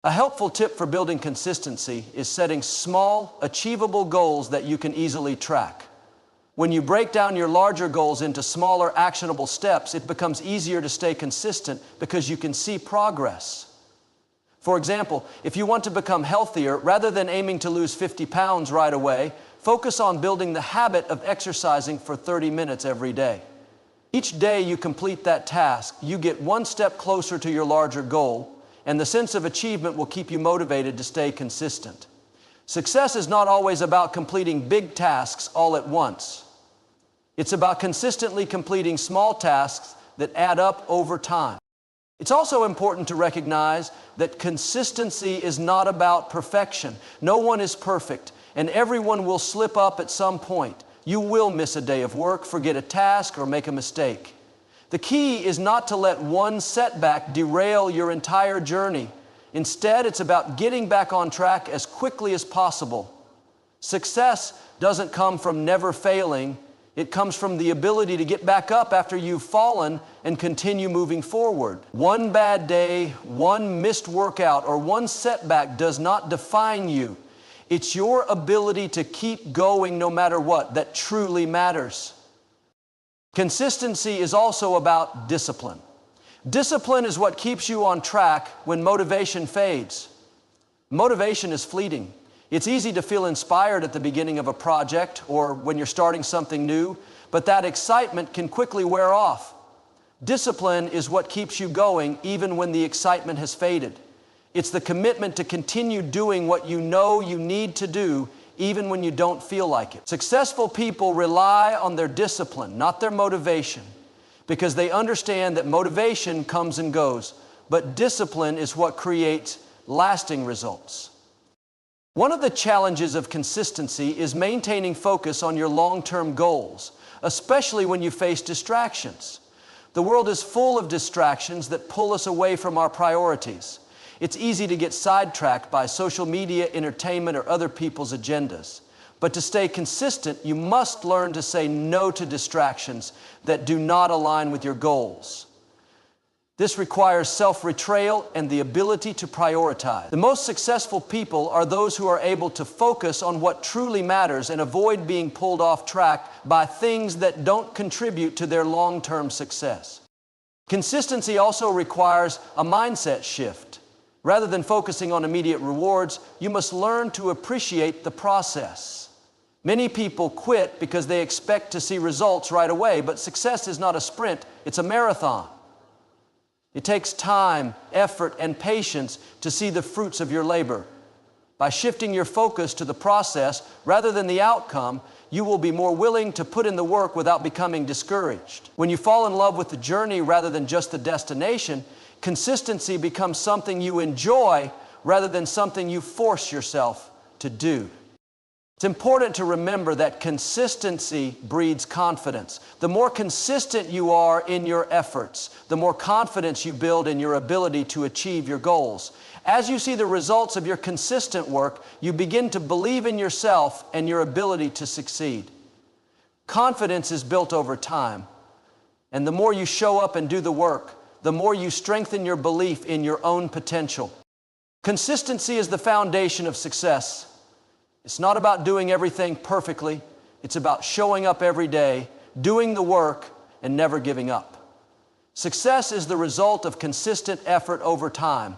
A helpful tip for building consistency is setting small, achievable goals that you can easily track. When you break down your larger goals into smaller, actionable steps, it becomes easier to stay consistent because you can see progress. For example, if you want to become healthier, rather than aiming to lose 50 pounds right away, focus on building the habit of exercising for 30 minutes every day. Each day you complete that task, you get one step closer to your larger goal, and the sense of achievement will keep you motivated to stay consistent. Success is not always about completing big tasks all at once. It's about consistently completing small tasks that add up over time. It's also important to recognize that consistency is not about perfection. No one is perfect, and everyone will slip up at some point. You will miss a day of work, forget a task, or make a mistake. The key is not to let one setback derail your entire journey. Instead, it's about getting back on track as quickly as possible. Success doesn't come from never failing. It comes from the ability to get back up after you've fallen and continue moving forward. One bad day, one missed workout, or one setback does not define you. It's your ability to keep going no matter what that truly matters. Consistency is also about discipline. Discipline is what keeps you on track when motivation fades. Motivation is fleeting. It's easy to feel inspired at the beginning of a project or when you're starting something new, but that excitement can quickly wear off. Discipline is what keeps you going even when the excitement has faded. It's the commitment to continue doing what you know you need to do even when you don't feel like it. Successful people rely on their discipline, not their motivation, because they understand that motivation comes and goes, but discipline is what creates lasting results. One of the challenges of consistency is maintaining focus on your long-term goals, especially when you face distractions. The world is full of distractions that pull us away from our priorities. It's easy to get sidetracked by social media, entertainment, or other people's agendas. But to stay consistent, you must learn to say no to distractions that do not align with your goals. This requires self-betrayal and the ability to prioritize. The most successful people are those who are able to focus on what truly matters and avoid being pulled off track by things that don't contribute to their long-term success. Consistency also requires a mindset shift. Rather than focusing on immediate rewards, you must learn to appreciate the process. Many people quit because they expect to see results right away, but success is not a sprint, it's a marathon. It takes time, effort, and patience to see the fruits of your labor. By shifting your focus to the process rather than the outcome, you will be more willing to put in the work without becoming discouraged. When you fall in love with the journey rather than just the destination, consistency becomes something you enjoy rather than something you force yourself to do. It's important to remember that consistency breeds confidence. The more consistent you are in your efforts, the more confidence you build in your ability to achieve your goals. As you see the results of your consistent work, you begin to believe in yourself and your ability to succeed. Confidence is built over time, and the more you show up and do the work, the more you strengthen your belief in your own potential. Consistency is the foundation of success. It's not about doing everything perfectly. It's about showing up every day, doing the work, and never giving up. Success is the result of consistent effort over time.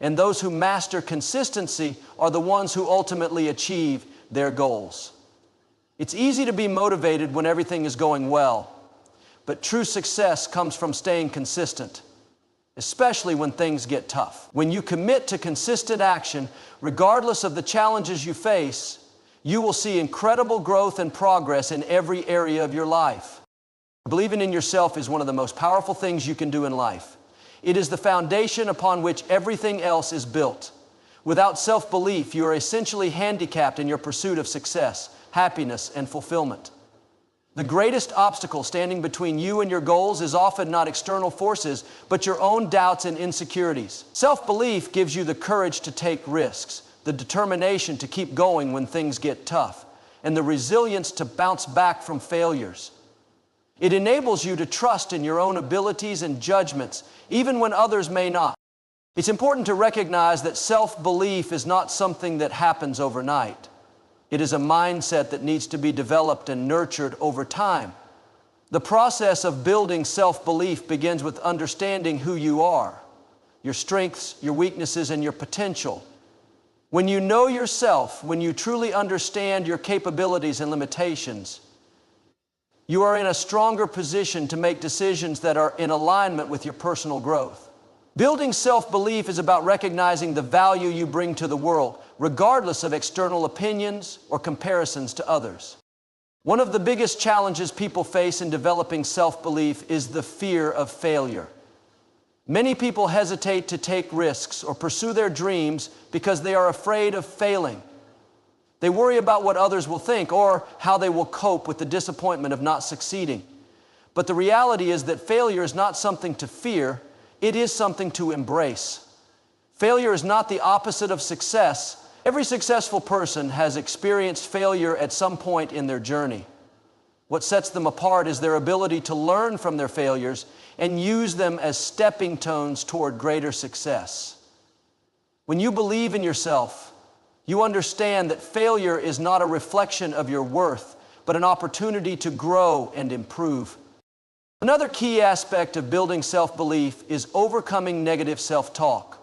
And those who master consistency are the ones who ultimately achieve their goals. It's easy to be motivated when everything is going well, but true success comes from staying consistent, especially when things get tough. When you commit to consistent action, regardless of the challenges you face, you will see incredible growth and progress in every area of your life. Believing in yourself is one of the most powerful things you can do in life. It is the foundation upon which everything else is built. Without self-belief, you are essentially handicapped in your pursuit of success, happiness, and fulfillment. The greatest obstacle standing between you and your goals is often not external forces, but your own doubts and insecurities. Self-belief gives you the courage to take risks, the determination to keep going when things get tough, and the resilience to bounce back from failures. It enables you to trust in your own abilities and judgments, even when others may not. It's important to recognize that self-belief is not something that happens overnight. It is a mindset that needs to be developed and nurtured over time. The process of building self-belief begins with understanding who you are, your strengths, your weaknesses, and your potential. When you know yourself, when you truly understand your capabilities and limitations, you are in a stronger position to make decisions that are in alignment with your personal growth. Building self-belief is about recognizing the value you bring to the world, regardless of external opinions or comparisons to others. One of the biggest challenges people face in developing self-belief is the fear of failure. Many people hesitate to take risks or pursue their dreams because they are afraid of failing. They worry about what others will think or how they will cope with the disappointment of not succeeding. But the reality is that failure is not something to fear. It is something to embrace. Failure is not the opposite of success. Every successful person has experienced failure at some point in their journey. What sets them apart is their ability to learn from their failures and use them as stepping stones toward greater success. When you believe in yourself, you understand that failure is not a reflection of your worth, but an opportunity to grow and improve. Another key aspect of building self-belief is overcoming negative self-talk.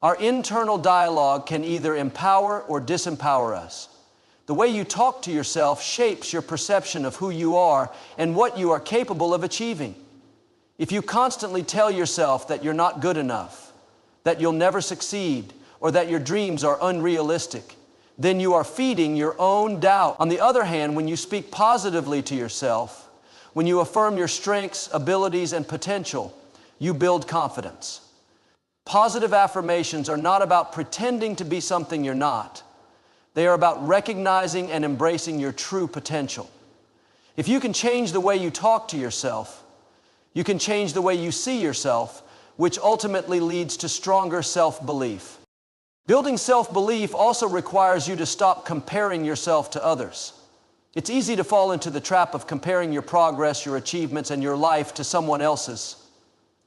Our internal dialogue can either empower or disempower us. The way you talk to yourself shapes your perception of who you are and what you are capable of achieving. If you constantly tell yourself that you're not good enough, that you'll never succeed, or that your dreams are unrealistic, then you are feeding your own doubt. On the other hand, when you speak positively to yourself, when you affirm your strengths, abilities, and potential, you build confidence. Positive affirmations are not about pretending to be something you're not. They are about recognizing and embracing your true potential. If you can change the way you talk to yourself, you can change the way you see yourself, which ultimately leads to stronger self-belief. Building self-belief also requires you to stop comparing yourself to others. It's easy to fall into the trap of comparing your progress, your achievements, and your life to someone else's.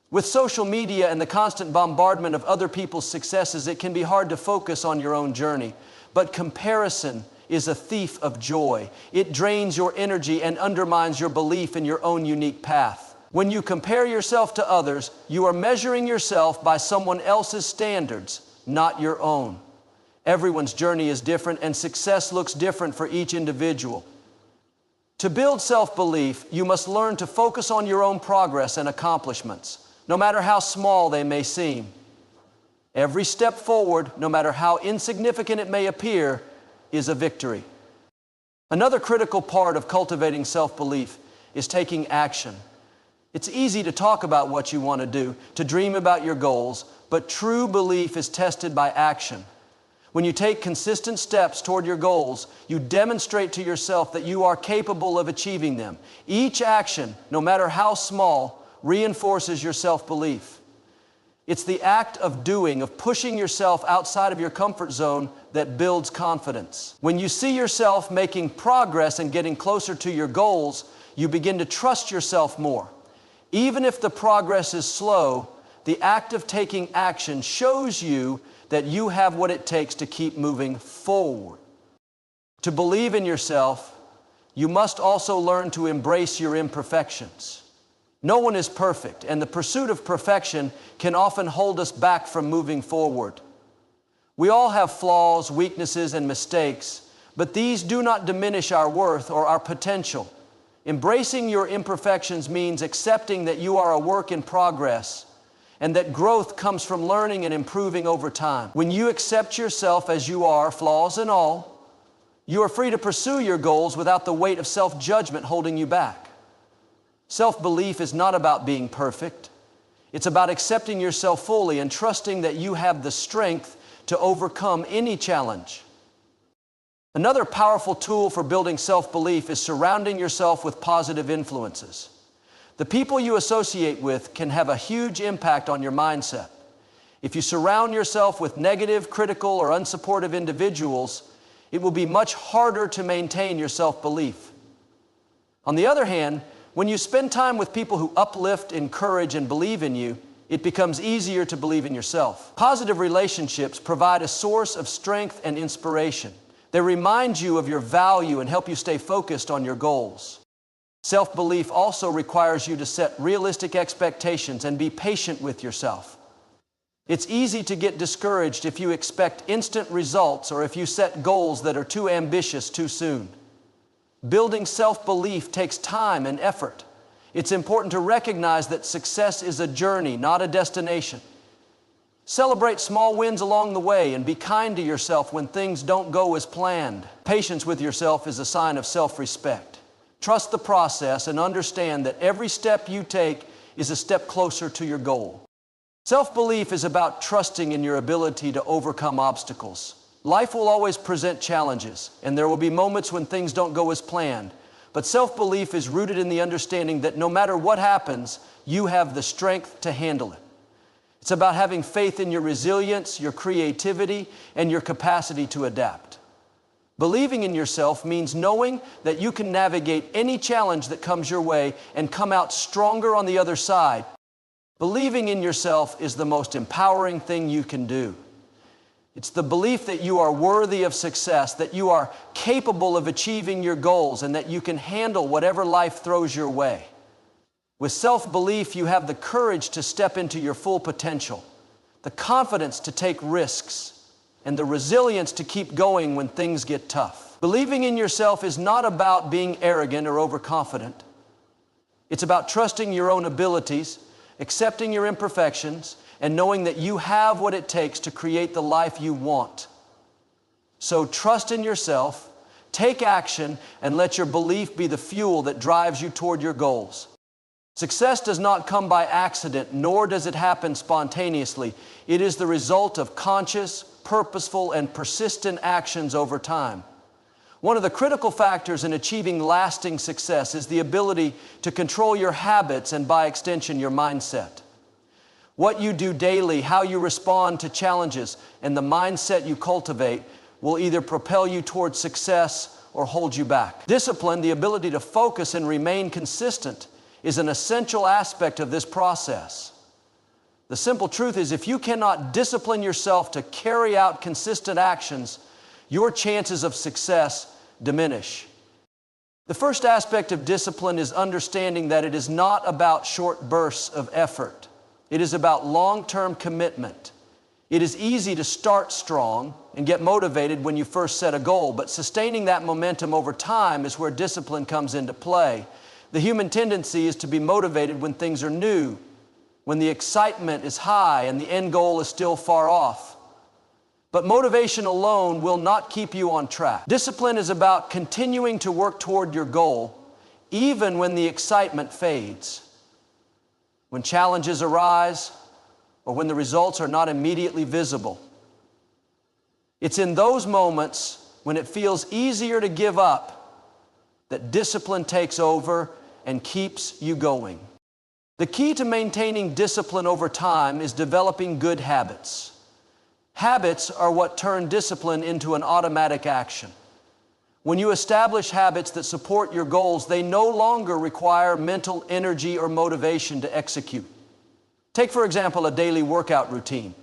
With social media and the constant bombardment of other people's successes, it can be hard to focus on your own journey. But comparison is a thief of joy. It drains your energy and undermines your belief in your own unique path. When you compare yourself to others, you are measuring yourself by someone else's standards, not your own. Everyone's journey is different, and success looks different for each individual. To build self-belief, you must learn to focus on your own progress and accomplishments, no matter how small they may seem. Every step forward, no matter how insignificant it may appear, is a victory. Another critical part of cultivating self-belief is taking action. It's easy to talk about what you want to do, to dream about your goals, but true belief is tested by action. When you take consistent steps toward your goals, you demonstrate to yourself that you are capable of achieving them. Each action, no matter how small, reinforces your self-belief. It's the act of doing, of pushing yourself outside of your comfort zone, that builds confidence. When you see yourself making progress and getting closer to your goals, you begin to trust yourself more. Even if the progress is slow, the act of taking action shows you that you have what it takes to keep moving forward. To believe in yourself, you must also learn to embrace your imperfections. No one is perfect, and the pursuit of perfection can often hold us back from moving forward. We all have flaws, weaknesses, and mistakes, but these do not diminish our worth or our potential. Embracing your imperfections means accepting that you are a work in progress and that growth comes from learning and improving over time. When you accept yourself as you are, flaws and all, you are free to pursue your goals without the weight of self-judgment holding you back. Self-belief is not about being perfect. It's about accepting yourself fully and trusting that you have the strength to overcome any challenge. Another powerful tool for building self-belief is surrounding yourself with positive influences. The people you associate with can have a huge impact on your mindset. If you surround yourself with negative, critical, or unsupportive individuals, it will be much harder to maintain your self-belief. On the other hand, when you spend time with people who uplift, encourage, and believe in you, it becomes easier to believe in yourself. Positive relationships provide a source of strength and inspiration. They remind you of your value and help you stay focused on your goals. Self-belief also requires you to set realistic expectations and be patient with yourself. It's easy to get discouraged if you expect instant results or if you set goals that are too ambitious too soon. Building self-belief takes time and effort. It's important to recognize that success is a journey, not a destination. Celebrate small wins along the way and be kind to yourself when things don't go as planned. Patience with yourself is a sign of self-respect. Trust the process and understand that every step you take is a step closer to your goal. Self-belief is about trusting in your ability to overcome obstacles. Life will always present challenges, and there will be moments when things don't go as planned. But self-belief is rooted in the understanding that no matter what happens, you have the strength to handle it. It's about having faith in your resilience, your creativity, and your capacity to adapt. Believing in yourself means knowing that you can navigate any challenge that comes your way and come out stronger on the other side. Believing in yourself is the most empowering thing you can do. It's the belief that you are worthy of success, that you are capable of achieving your goals, and that you can handle whatever life throws your way. With self-belief, you have the courage to step into your full potential, the confidence to take risks, and the resilience to keep going when things get tough. Believing in yourself is not about being arrogant or overconfident. It's about trusting your own abilities, accepting your imperfections, and knowing that you have what it takes to create the life you want. So trust in yourself, take action, and let your belief be the fuel that drives you toward your goals. Success does not come by accident, nor does it happen spontaneously. It is the result of conscious, purposeful, and persistent actions over time. One of the critical factors in achieving lasting success is the ability to control your habits and, by extension, your mindset. What you do daily, how you respond to challenges, and the mindset you cultivate will either propel you towards success or hold you back. Discipline, the ability to focus and remain consistent, is an essential aspect of this process. The simple truth is, if you cannot discipline yourself to carry out consistent actions, your chances of success diminish. The first aspect of discipline is understanding that it is not about short bursts of effort. It is about long-term commitment. It is easy to start strong and get motivated when you first set a goal, but sustaining that momentum over time is where discipline comes into play. The human tendency is to be motivated when things are new, when the excitement is high and the end goal is still far off. But motivation alone will not keep you on track. Discipline is about continuing to work toward your goal, even when the excitement fades. When challenges arise, or when the results are not immediately visible. It's in those moments when it feels easier to give up that discipline takes over and keeps you going. The key to maintaining discipline over time is developing good habits. Habits are what turn discipline into an automatic action. When you establish habits that support your goals, they no longer require mental energy or motivation to execute. Take, for example, a daily workout routine.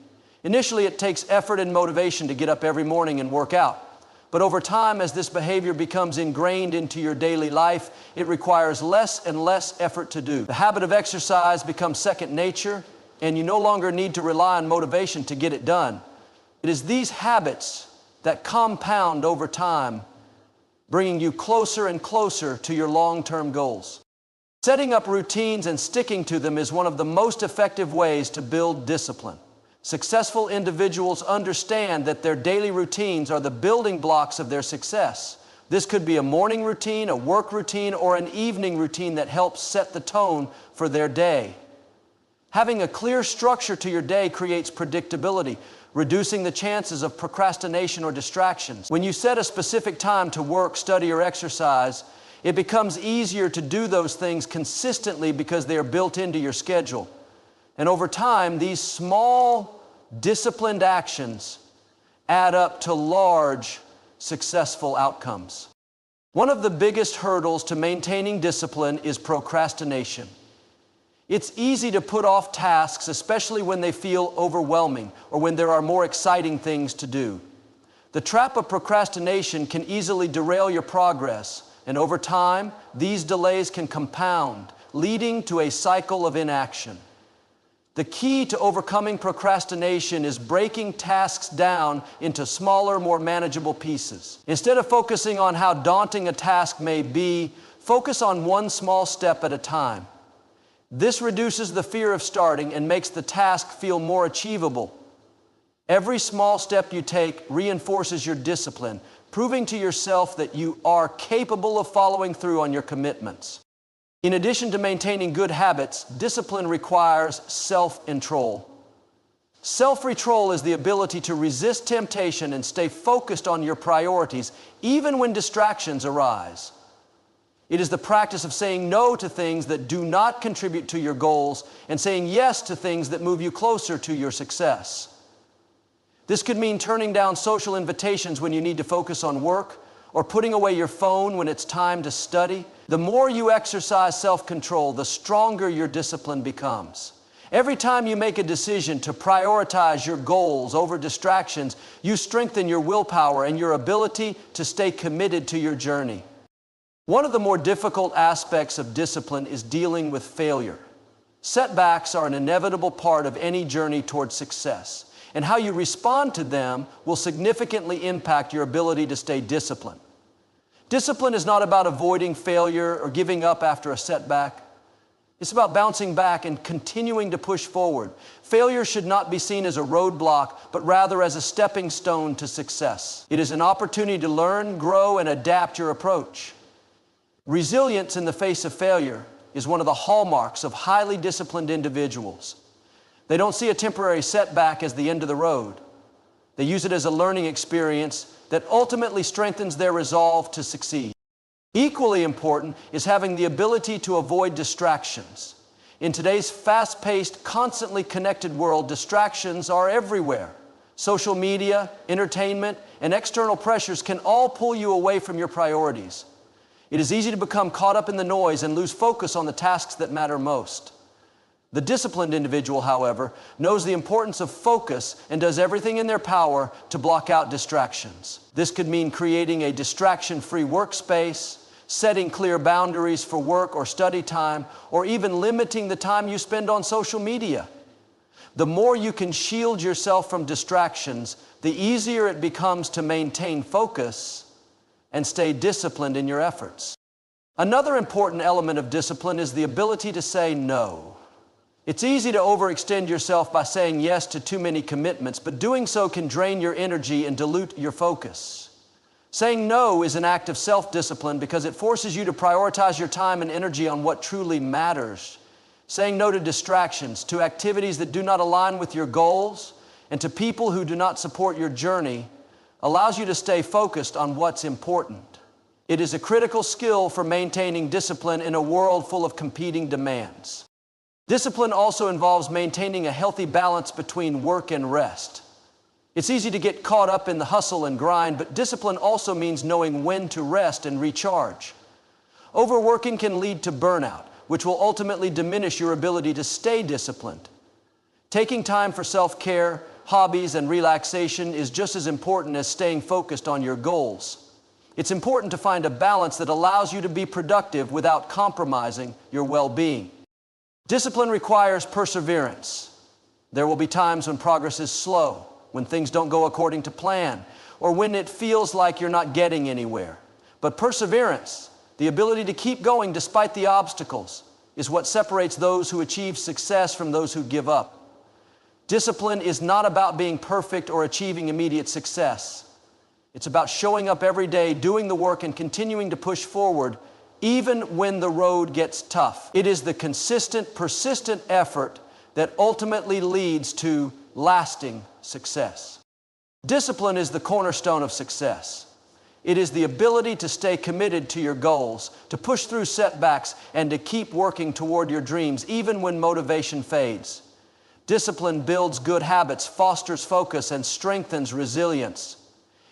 Initially, it takes effort and motivation to get up every morning and work out. But over time, as this behavior becomes ingrained into your daily life, it requires less and less effort to do. The habit of exercise becomes second nature, and you no longer need to rely on motivation to get it done. It is these habits that compound over time, bringing you closer and closer to your long-term goals. Setting up routines and sticking to them is one of the most effective ways to build discipline. Successful individuals understand that their daily routines are the building blocks of their success. This could be a morning routine, a work routine, or an evening routine that helps set the tone for their day. Having a clear structure to your day creates predictability, reducing the chances of procrastination or distractions. When you set a specific time to work, study, or exercise, it becomes easier to do those things consistently because they are built into your schedule. And over time, these small, disciplined actions add up to large, successful outcomes. One of the biggest hurdles to maintaining discipline is procrastination. It's easy to put off tasks, especially when they feel overwhelming or when there are more exciting things to do. The trap of procrastination can easily derail your progress, and over time, these delays can compound, leading to a cycle of inaction. The key to overcoming procrastination is breaking tasks down into smaller, more manageable pieces. Instead of focusing on how daunting a task may be, focus on one small step at a time. This reduces the fear of starting and makes the task feel more achievable. Every small step you take reinforces your discipline, proving to yourself that you are capable of following through on your commitments. In addition to maintaining good habits, discipline requires self-control. Self-control is the ability to resist temptation and stay focused on your priorities, even when distractions arise. It is the practice of saying no to things that do not contribute to your goals and saying yes to things that move you closer to your success. This could mean turning down social invitations when you need to focus on work, or putting away your phone when it's time to study. The more you exercise self-control, the stronger your discipline becomes. Every time you make a decision to prioritize your goals over distractions, you strengthen your willpower and your ability to stay committed to your journey. One of the more difficult aspects of discipline is dealing with failure. Setbacks are an inevitable part of any journey towards success, and how you respond to them will significantly impact your ability to stay disciplined. Discipline is not about avoiding failure or giving up after a setback. It's about bouncing back and continuing to push forward. Failure should not be seen as a roadblock, but rather as a stepping stone to success. It is an opportunity to learn, grow, and adapt your approach. Resilience in the face of failure is one of the hallmarks of highly disciplined individuals. They don't see a temporary setback as the end of the road. They use it as a learning experience that ultimately strengthens their resolve to succeed. Equally important is having the ability to avoid distractions. In today's fast-paced, constantly connected world, distractions are everywhere. Social media, entertainment, and external pressures can all pull you away from your priorities. It is easy to become caught up in the noise and lose focus on the tasks that matter most. The disciplined individual, however, knows the importance of focus and does everything in their power to block out distractions. This could mean creating a distraction-free workspace, setting clear boundaries for work or study time, or even limiting the time you spend on social media. The more you can shield yourself from distractions, the easier it becomes to maintain focus and stay disciplined in your efforts. Another important element of discipline is the ability to say no. It's easy to overextend yourself by saying yes to too many commitments, but doing so can drain your energy and dilute your focus. Saying no is an act of self-discipline because it forces you to prioritize your time and energy on what truly matters. Saying no to distractions, to activities that do not align with your goals, and to people who do not support your journey allows you to stay focused on what's important. It is a critical skill for maintaining discipline in a world full of competing demands. Discipline also involves maintaining a healthy balance between work and rest. It's easy to get caught up in the hustle and grind, but discipline also means knowing when to rest and recharge. Overworking can lead to burnout, which will ultimately diminish your ability to stay disciplined. Taking time for self-care, hobbies, and relaxation is just as important as staying focused on your goals. It's important to find a balance that allows you to be productive without compromising your well-being. Discipline requires perseverance. There will be times when progress is slow, when things don't go according to plan, or when it feels like you're not getting anywhere. But perseverance, the ability to keep going despite the obstacles, is what separates those who achieve success from those who give up. Discipline is not about being perfect or achieving immediate success. It's about showing up every day, doing the work, and continuing to push forward even when the road gets tough. It is the consistent, persistent effort that ultimately leads to lasting success. Discipline is the cornerstone of success. It is the ability to stay committed to your goals, to push through setbacks, and to keep working toward your dreams, even when motivation fades. Discipline builds good habits, fosters focus, and strengthens resilience.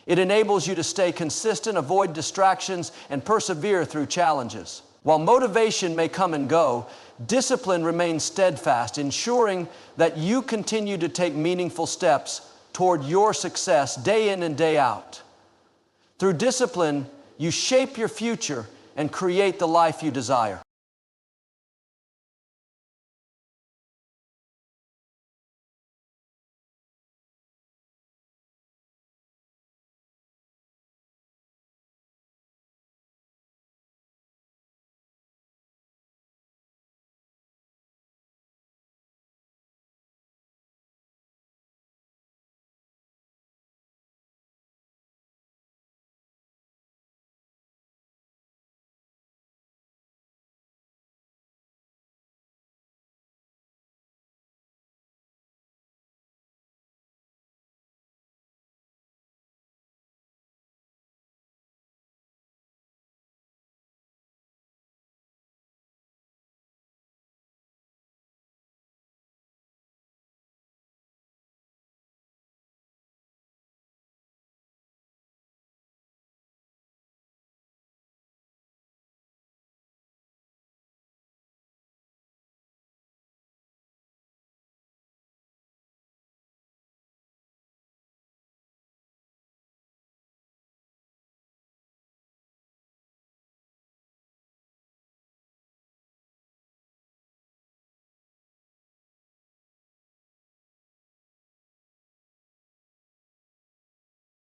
It enables you to stay consistent, avoid distractions, and persevere through challenges. While motivation may come and go, discipline remains steadfast, ensuring that you continue to take meaningful steps toward your success day in and day out. Through discipline, you shape your future and create the life you desire.